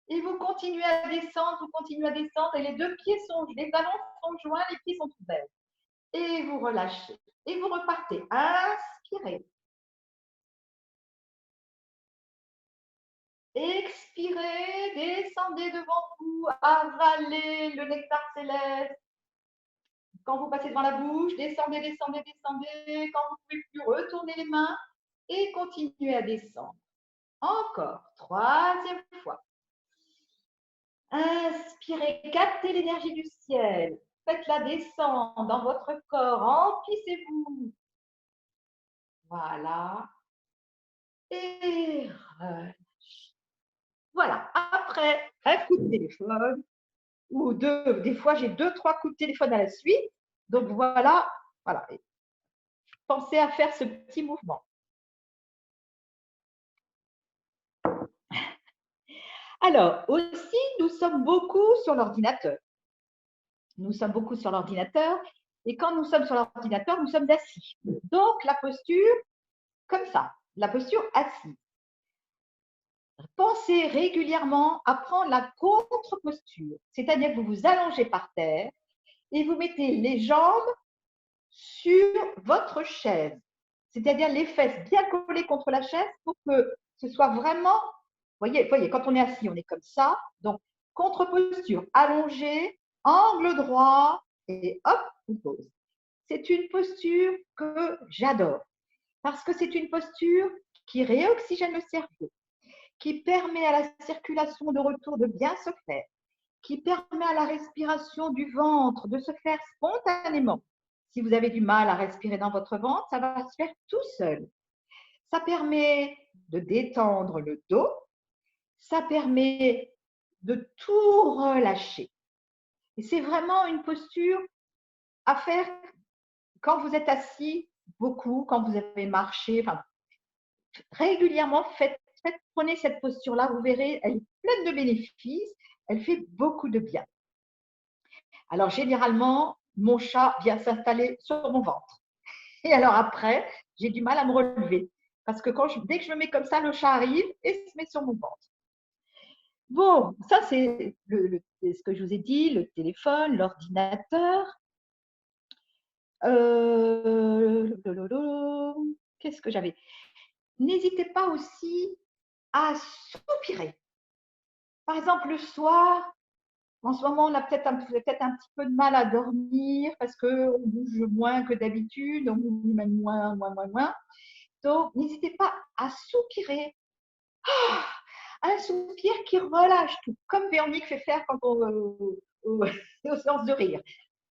Et vous continuez à descendre, vous continuez à descendre. Et les deux pieds sont, les talons sont joints, les pieds sont ouverts. Et vous relâchez. Et vous repartez. Inspirez. Expirez, descendez devant vous, avalez le nectar céleste. Quand vous passez devant la bouche, descendez, descendez, descendez. Quand vous ne pouvez plus, retournez les mains et continuez à descendre. Encore, troisième fois. Inspirez, captez l'énergie du ciel. Faites-la descendre dans votre corps, emplissez-vous. Voilà. Et relâchez. Voilà. Après un coup de téléphone, ou deux, des fois j'ai 2-3 coups de téléphone à la suite. Donc voilà. Pensez à faire ce petit mouvement. Alors, aussi, nous sommes beaucoup sur l'ordinateur. Nous sommes beaucoup sur l'ordinateur. Et quand nous sommes sur l'ordinateur, nous sommes assis. Donc, la posture, comme ça, la posture assise. Pensez régulièrement à prendre la contre-posture, c'est-à-dire que vous vous allongez par terre et vous mettez les jambes sur votre chaise, c'est-à-dire les fesses bien collées contre la chaise pour que ce soit vraiment, voyez, quand on est assis, on est comme ça, donc contre-posture, allongée, angle droit et hop, on pose. C'est une posture que j'adore parce que c'est une posture qui réoxygène le cerveau, qui permet à la circulation de retour de bien se faire, qui permet à la respiration du ventre de se faire spontanément. Si vous avez du mal à respirer dans votre ventre, ça va se faire tout seul. Ça permet de détendre le dos, ça permet de tout relâcher. Et c'est vraiment une posture à faire quand vous êtes assis beaucoup, quand vous avez marché, enfin, régulièrement, prenez cette posture-là, vous verrez, elle est pleine de bénéfices, elle fait beaucoup de bien. Alors, généralement, mon chat vient s'installer sur mon ventre. Et alors après, j'ai du mal à me relever. Parce que dès que je me mets comme ça, le chat arrive et se met sur mon ventre. Bon, ça c'est ce que je vous ai dit, le téléphone, l'ordinateur. Qu'est-ce que j'avais? N'hésitez pas aussi à soupirer. Par exemple, le soir, en ce moment, on a peut-être un petit peu de mal à dormir parce qu'on bouge moins que d'habitude, on bouge même moins. Donc, n'hésitez pas à soupirer. Un soupir qui relâche tout, comme Véronique fait faire quand aux séances de rire.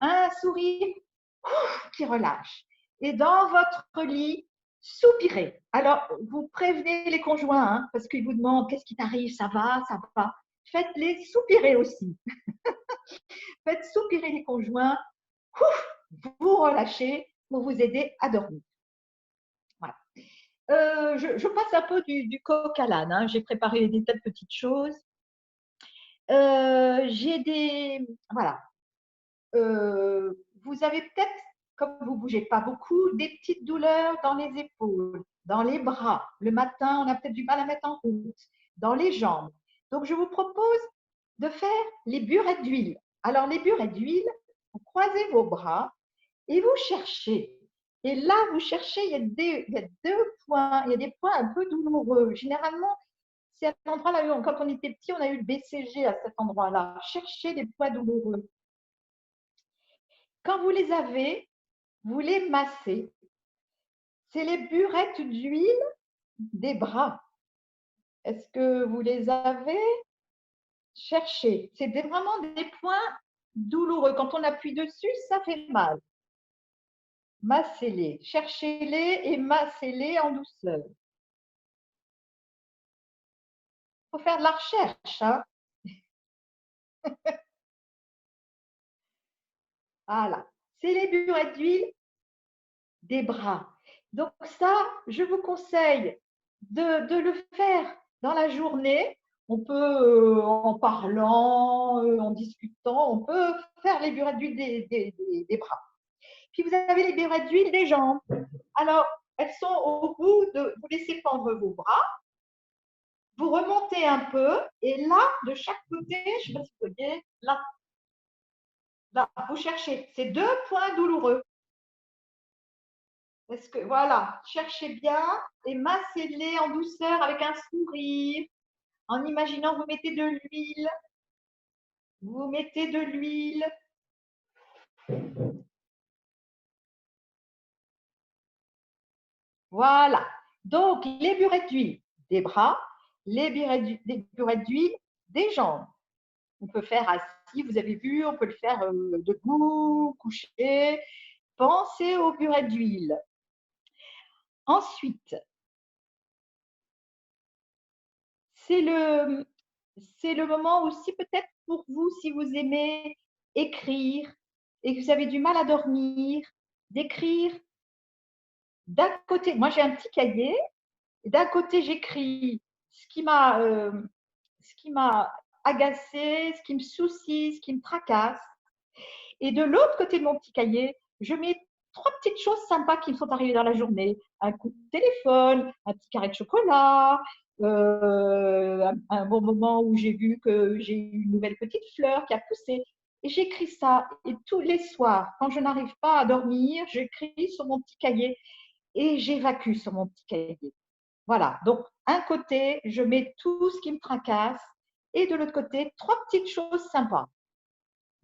Un sourire qui relâche. Et dans votre lit, Soupirez. Alors, vous prévenez les conjoints, hein, parce qu'ils vous demandent qu'est-ce qui t'arrive, ça va, ça va. Faites-les soupirer aussi. Faites soupirer les conjoints. Ouf, vous relâchez pour vous aider à dormir. Voilà. Je passe un peu du coq à l'âne. Hein. J'ai préparé des tas de petites choses. J'ai des. Voilà. Vous avez peut-être, comme vous ne bougez pas beaucoup, des petites douleurs dans les épaules, dans les bras. Le matin, on a peut-être du mal à mettre en route, dans les jambes. Donc, je vous propose de faire les burettes d'huile. Alors, les burettes d'huile, vous croisez vos bras et vous cherchez. Et là, vous cherchez, il y a deux points, il y a des points un peu douloureux. Généralement, c'est à cet endroit-là, quand on était petit, on a eu le BCG à cet endroit-là. Cherchez des points douloureux. Quand vous les avez, vous les massez. C'est les burettes d'huile des bras. Est-ce que vous les avez? Cherchez. C'est vraiment des points douloureux. Quand on appuie dessus, ça fait mal. Massez-les. Cherchez-les et massez-les en douceur. Il faut faire de la recherche. Hein. Voilà. C'est les burettes d'huile des bras. Donc ça, je vous conseille de le faire dans la journée. On peut, en parlant, en discutant, on peut faire les burettes d'huile des bras. Puis vous avez les burettes d'huile des jambes. Alors, elles sont au bout de, vous laissez pendre vos bras, vous remontez un peu, et là, de chaque côté, je ne sais pas si vous voyez, là, vous cherchez. C'est deux points douloureux. Parce que voilà, cherchez bien et massez-les en douceur avec un sourire, en imaginant vous mettez de l'huile. Vous mettez de l'huile. Voilà. Donc, les burettes d'huile des bras, les burettes d'huile des jambes. On peut faire assis, vous avez vu, on peut le faire debout, couché. Pensez aux burettes d'huile. Ensuite, c'est le moment aussi peut-être pour vous, si vous aimez écrire et que vous avez du mal à dormir, d'écrire d'un côté. Moi, j'ai un petit cahier. D'un côté, j'écris ce qui m'a agacé, ce qui me soucie, ce qui me tracasse. Et de l'autre côté de mon petit cahier, je mets trois petites choses sympas qui me sont arrivées dans la journée. Un coup de téléphone, un petit carré de chocolat, un bon moment où j'ai vu que j'ai eu une nouvelle petite fleur qui a poussé. Et j'écris ça. Et tous les soirs, quand je n'arrive pas à dormir, j'écris sur mon petit cahier et j'évacue sur mon petit cahier. Voilà. Donc, un côté, je mets tout ce qui me tracasse et de l'autre côté, trois petites choses sympas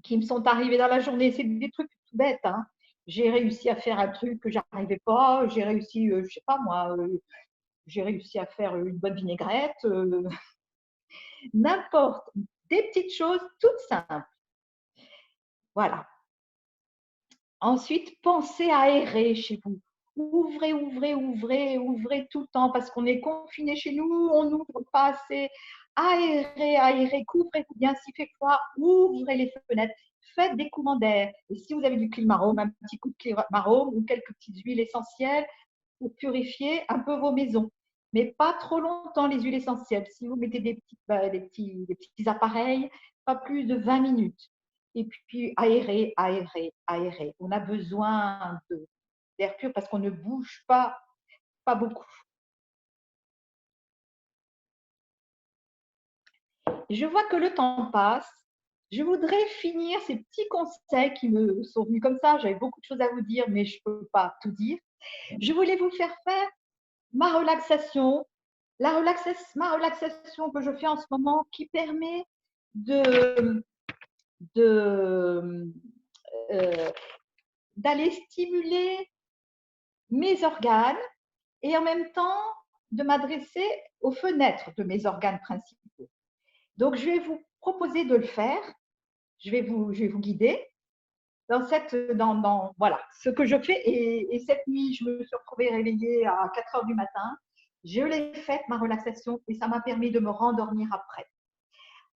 qui me sont arrivées dans la journée. C'est des trucs tout bêtes. Hein. J'ai réussi à faire un truc que j'arrivais pas. J'ai réussi, je sais pas moi, j'ai réussi à faire une bonne vinaigrette. N'importe. Des petites choses toutes simples. Voilà. Ensuite, pensez à aérer chez vous. Ouvrez, ouvrez, ouvrez, ouvrez tout le temps parce qu'on est confiné chez nous, on n'ouvre pas assez. Aérez, aérez, couvrez-vous bien s'il fait froid, ouvrez les fenêtres, faites des courants d'air. Et si vous avez du climarome, un petit coup de climarome ou quelques petites huiles essentielles pour purifier un peu vos maisons. Mais pas trop longtemps les huiles essentielles. Si vous mettez des petits appareils, pas plus de 20 minutes. Et puis aérer, aérer, aérer. On a besoin d'air pur parce qu'on ne bouge pas beaucoup. Je vois que le temps passe. Je voudrais finir ces petits conseils qui me sont venus comme ça. J'avais beaucoup de choses à vous dire, mais je ne peux pas tout dire. Je voulais vous faire faire ma relaxation, ma relaxation que je fais en ce moment qui permet d'aller stimuler mes organes et en même temps de m'adresser aux fenêtres de mes organes principaux. Donc, je vais vous proposer de le faire. Je vais vous guider. voilà, ce que je fais. Et cette nuit, je me suis retrouvée réveillée à 4 heures du matin. Je l'ai faite, ma relaxation, et ça m'a permis de me rendormir après.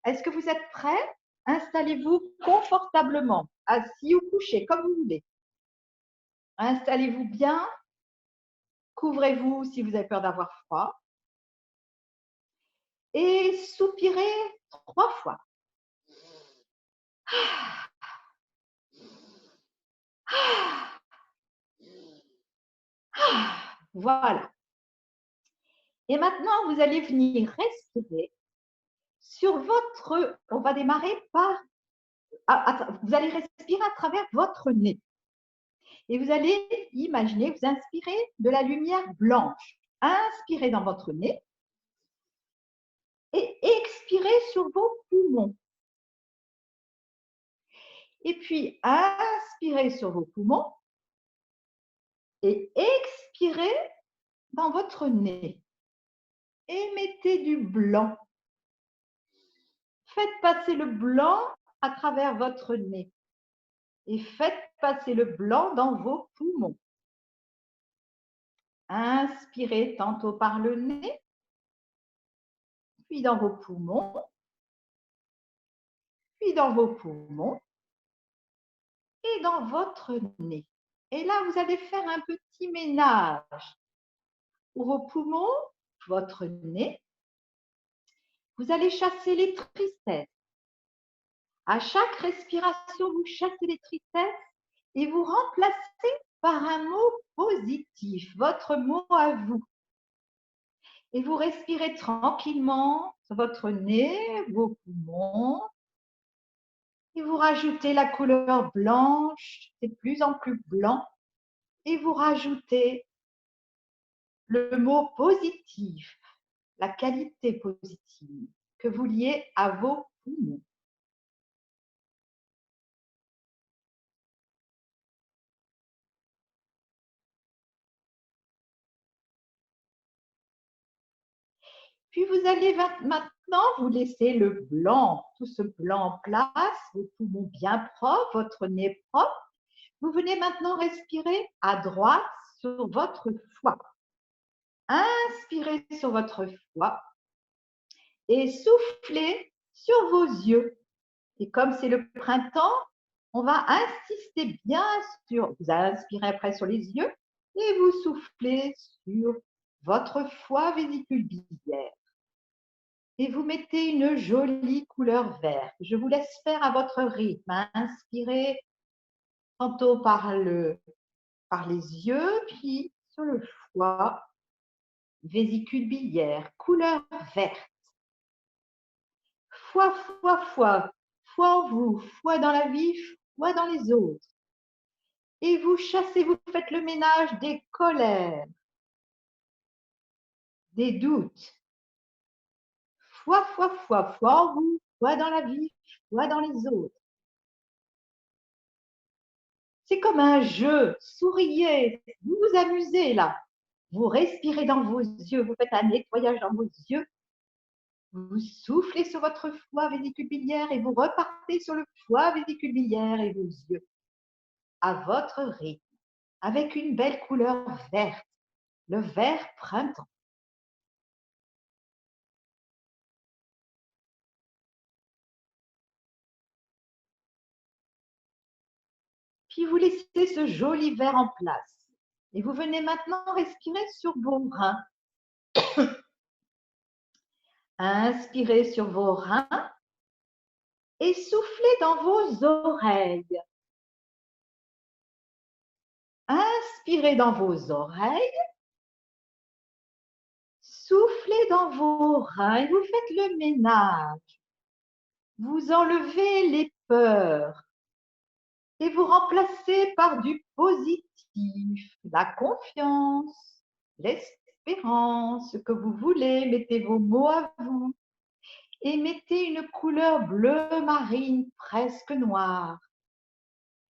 Est-ce que vous êtes prêts? Installez-vous confortablement, assis ou couché, comme vous voulez. Installez-vous bien. Couvrez-vous si vous avez peur d'avoir froid. Et soupirez 3 fois. Voilà. Et maintenant, vous allez venir respirer sur votre… On va démarrer par… Vous allez respirer à travers votre nez. Et vous allez imaginer, vous inspirez de la lumière blanche. Inspirez dans votre nez et expirez sur vos poumons. Et puis, inspirez sur vos poumons et expirez dans votre nez. Émettez du blanc. Faites passer le blanc à travers votre nez et faites passer le blanc dans vos poumons. Inspirez tantôt par le nez, puis dans vos poumons, puis dans vos poumons et dans votre nez. Et là, vous allez faire un petit ménage pour vos poumons, votre nez. Vous allez chasser les tristesses. À chaque respiration, vous chassez les tristesses et vous remplacez par un mot positif, votre mot à vous. Et vous respirez tranquillement sur votre nez, vos poumons. Et vous rajoutez la couleur blanche, c'est de plus en plus blanc. Et vous rajoutez le mot positif, la qualité positive que vous liez à vos poumons. Puis vous allez maintenant vous laisser le blanc, tout ce blanc en place, vos poumons bien propres, votre nez propre. Vous venez maintenant respirer à droite sur votre foie. Inspirez sur votre foie et soufflez sur vos yeux. Et comme c'est le printemps, on va insister bien sur, vous inspirez après sur les yeux et vous soufflez sur votre foie vésicule biliaire. Et vous mettez une jolie couleur verte. Je vous laisse faire à votre rythme. Inspirez tantôt par les yeux, puis sur le foie, vésicule biliaire, couleur verte. Foi, foi, foi, foi en vous, foi dans la vie, foi dans les autres. Et vous chassez, vous faites le ménage des colères, des doutes. Foi, foi, foi, foi en vous, foi dans la vie, foi dans les autres. C'est comme un jeu, souriez, vous vous amusez là. Vous respirez dans vos yeux, vous faites un nettoyage dans vos yeux. Vous soufflez sur votre foie vésicule biliaire et vous repartez sur le foie vésicule biliaire et vos yeux. À votre rythme, avec une belle couleur verte, le vert printemps. Puis vous laissez ce joli vert en place. Et vous venez maintenant respirer sur vos reins. Inspirez sur vos reins et soufflez dans vos oreilles. Inspirez dans vos oreilles. Soufflez dans vos reins et vous faites le ménage. Vous enlevez les peurs et vous remplacez par du positif, la confiance, l'espérance, ce que vous voulez. Mettez vos mots à vous et mettez une couleur bleu marine presque noire,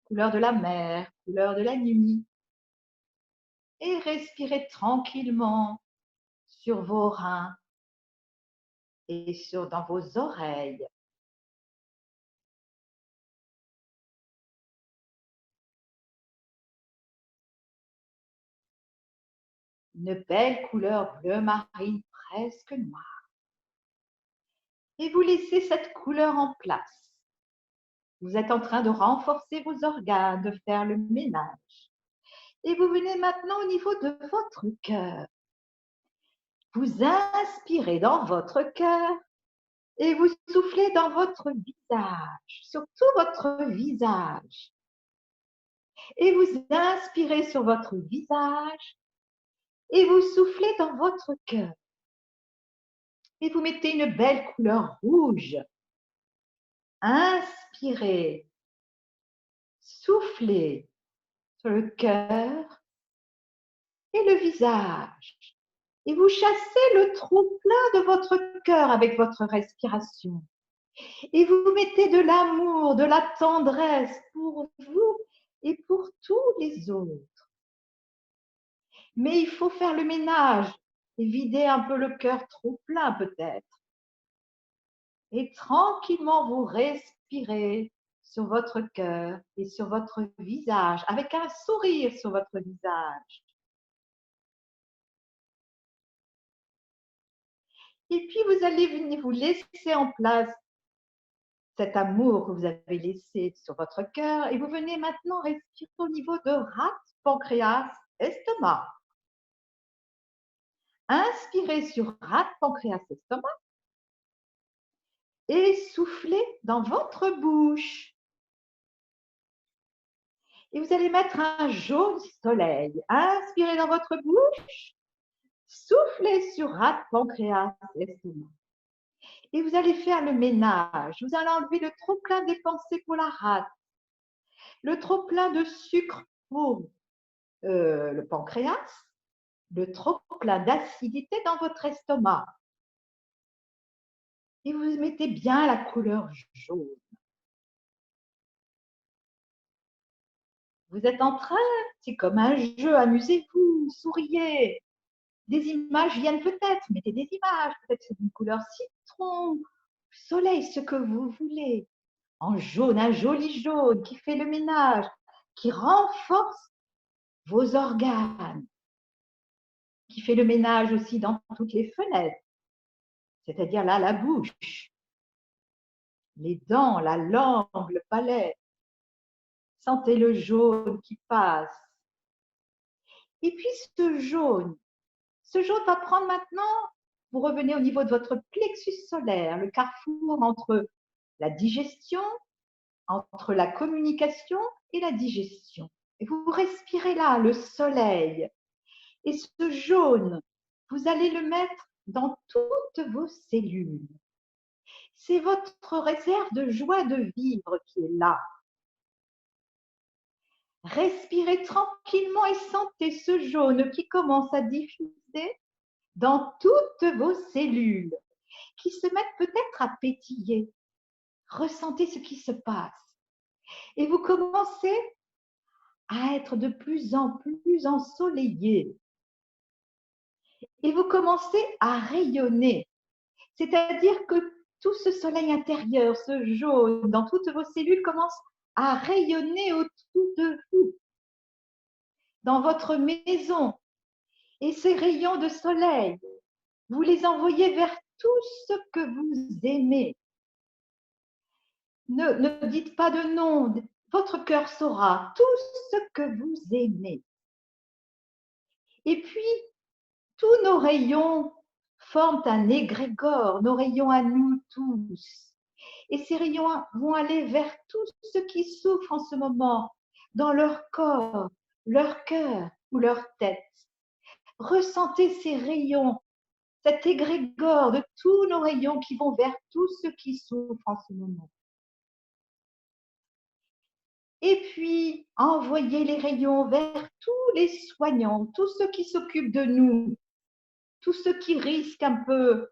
couleur de la mer, couleur de la nuit. Et respirez tranquillement sur vos reins et dans vos oreilles. une belle couleur bleu marine presque noire. Et vous laissez cette couleur en place. Vous êtes en train de renforcer vos organes, de faire le ménage. Et vous venez maintenant au niveau de votre cœur. Vous inspirez dans votre cœur et vous soufflez dans votre visage, sur tout votre visage. Et vous inspirez sur votre visage et vous soufflez dans votre cœur. Et vous mettez une belle couleur rouge. Inspirez, soufflez sur le cœur et le visage. Et vous chassez le trop-plein de votre cœur avec votre respiration. Et vous mettez de l'amour, de la tendresse pour vous et pour tous les autres. Mais il faut faire le ménage et vider un peu le cœur trop plein peut-être. Et tranquillement, vous respirez sur votre cœur et sur votre visage, avec un sourire sur votre visage. Et puis, vous allez venir vous laisser en place cet amour que vous avez laissé sur votre cœur et vous venez maintenant respirer au niveau de rate, pancréas, estomac. Inspirez sur rate, pancréas, estomac et soufflez dans votre bouche. Et vous allez mettre un jaune soleil. Inspirez dans votre bouche, soufflez sur rate, pancréas, estomac. Et vous allez faire le ménage. Vous allez enlever le trop-plein des pensées pour la rate, le trop-plein de sucre pour le pancréas, le trop-plein d'acidité dans votre estomac. Et vous mettez bien la couleur jaune. Vous êtes en train, c'est comme un jeu, amusez-vous, souriez. Des images viennent peut-être, mettez des images, peut-être c'est d'une couleur citron, soleil, ce que vous voulez. En jaune, un joli jaune qui fait le ménage, qui renforce vos organes, qui fait le ménage aussi dans toutes les fenêtres, c'est-à-dire là, la bouche, les dents, la langue, le palais. Sentez le jaune qui passe. Et puis ce jaune va prendre maintenant, vous revenez au niveau de votre plexus solaire, le carrefour entre la digestion, entre la communication et la digestion. Et vous respirez là, le soleil. Et ce jaune, vous allez le mettre dans toutes vos cellules. C'est votre réserve de joie de vivre qui est là. Respirez tranquillement et sentez ce jaune qui commence à diffuser dans toutes vos cellules, qui se mettent peut-être à pétiller. Ressentez ce qui se passe. Et vous commencez à être de plus en plus ensoleillé. Et vous commencez à rayonner. C'est-à-dire que tout ce soleil intérieur, ce jaune, dans toutes vos cellules, commence à rayonner autour de vous, dans votre maison. Et ces rayons de soleil, vous les envoyez vers tout ce que vous aimez. Ne dites pas de nom, votre cœur saura tout ce que vous aimez. Et puis, tous nos rayons forment un égrégore, nos rayons à nous tous. Et ces rayons vont aller vers tous ceux qui souffrent en ce moment, dans leur corps, leur cœur ou leur tête. Ressentez ces rayons, cet égrégore de tous nos rayons qui vont vers tous ceux qui souffrent en ce moment. Et puis, envoyez les rayons vers tous les soignants, tous ceux qui s'occupent de nous, tous ceux qui risquent un peu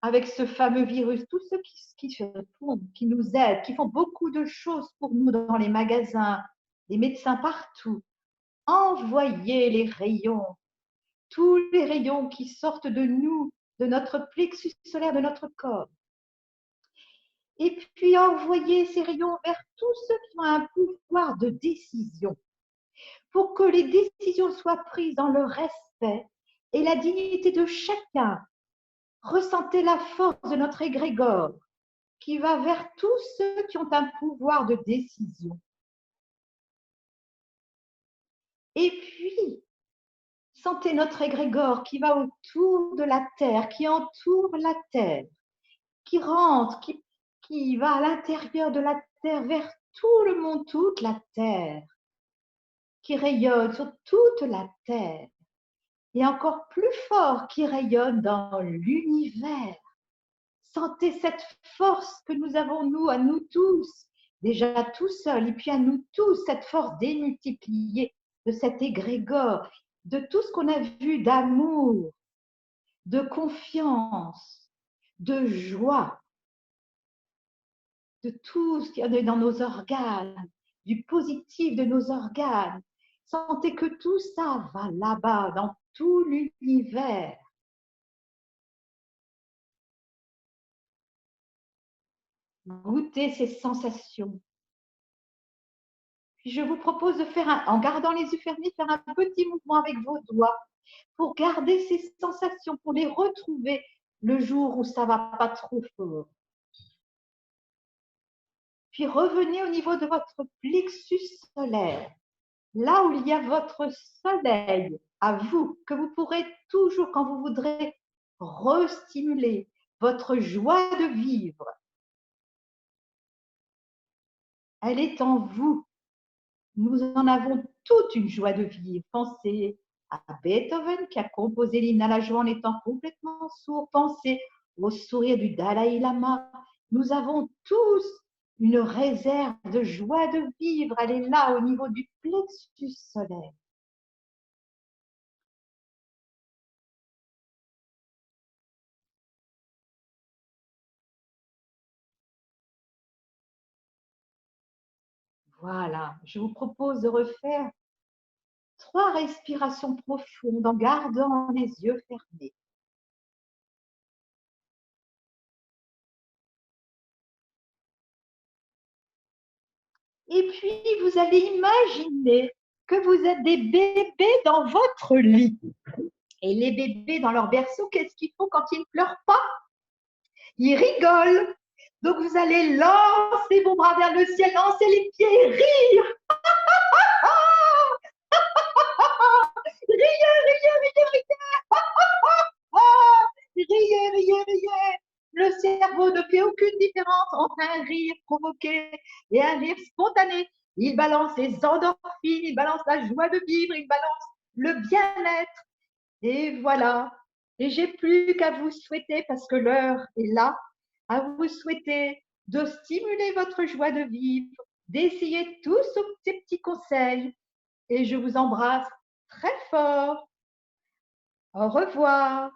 avec ce fameux virus, tous ceux qui nous aident, qui font beaucoup de choses pour nous dans les magasins, les médecins partout. Envoyez les rayons, tous les rayons qui sortent de nous, de notre plexus solaire, de notre corps. Et puis envoyez ces rayons vers tous ceux qui ont un pouvoir de décision. pour que les décisions soient prises dans le respect et la dignité de chacun. Ressentez la force de notre égrégore qui va vers tous ceux qui ont un pouvoir de décision. Et puis, sentez notre égrégore qui va autour de la terre, qui entoure la terre, qui rentre, qui va à l'intérieur de la terre, vers tout le monde, toute la terre, qui rayonne sur toute la terre, et encore plus fort, qui rayonne dans l'univers. Sentez cette force que nous avons, nous, à nous tous, déjà tout seuls, et puis à nous tous, cette force démultipliée de cet égrégore, de tout ce qu'on a vu d'amour, de confiance, de joie, de tout ce qu'il y a dans nos organes, du positif de nos organes. Sentez que tout ça va là-bas, dans tout l'univers. Goûtez ces sensations. Puis je vous propose de faire, en gardant les yeux fermés, faire un petit mouvement avec vos doigts pour garder ces sensations, pour les retrouver le jour où ça ne va pas trop fort. Puis revenez au niveau de votre plexus solaire, là où il y a votre soleil à vous, que vous pourrez toujours, quand vous voudrez, restimuler votre joie de vivre. Elle est en vous. Nous en avons toute une joie de vivre. Pensez à Beethoven qui a composé l'hymne à la joie en étant complètement sourd. Pensez au sourire du Dalai Lama. Nous avons tous une réserve de joie de vivre. Elle est là au niveau du plexus solaire. Voilà, je vous propose de refaire 3 respirations profondes en gardant les yeux fermés. Et puis, vous allez imaginer que vous êtes des bébés dans votre lit. Et les bébés dans leur berceau, qu'est-ce qu'ils font quand ils ne pleurent pas? Ils rigolent. Donc, vous allez lancer vos bras vers le ciel, lancer les pieds et rire. Riez, riez, riez, riez. Riez, riez, riez. Le cerveau ne fait aucune différence entre un rire provoqué et un rire spontané. Il balance les endorphines, il balance la joie de vivre, il balance le bien-être. Et voilà. Et j'ai plus qu'à vous souhaiter, parce que l'heure est là, à vous souhaiter de stimuler votre joie de vivre, d'essayer tous ces petits conseils. Et je vous embrasse très fort. Au revoir.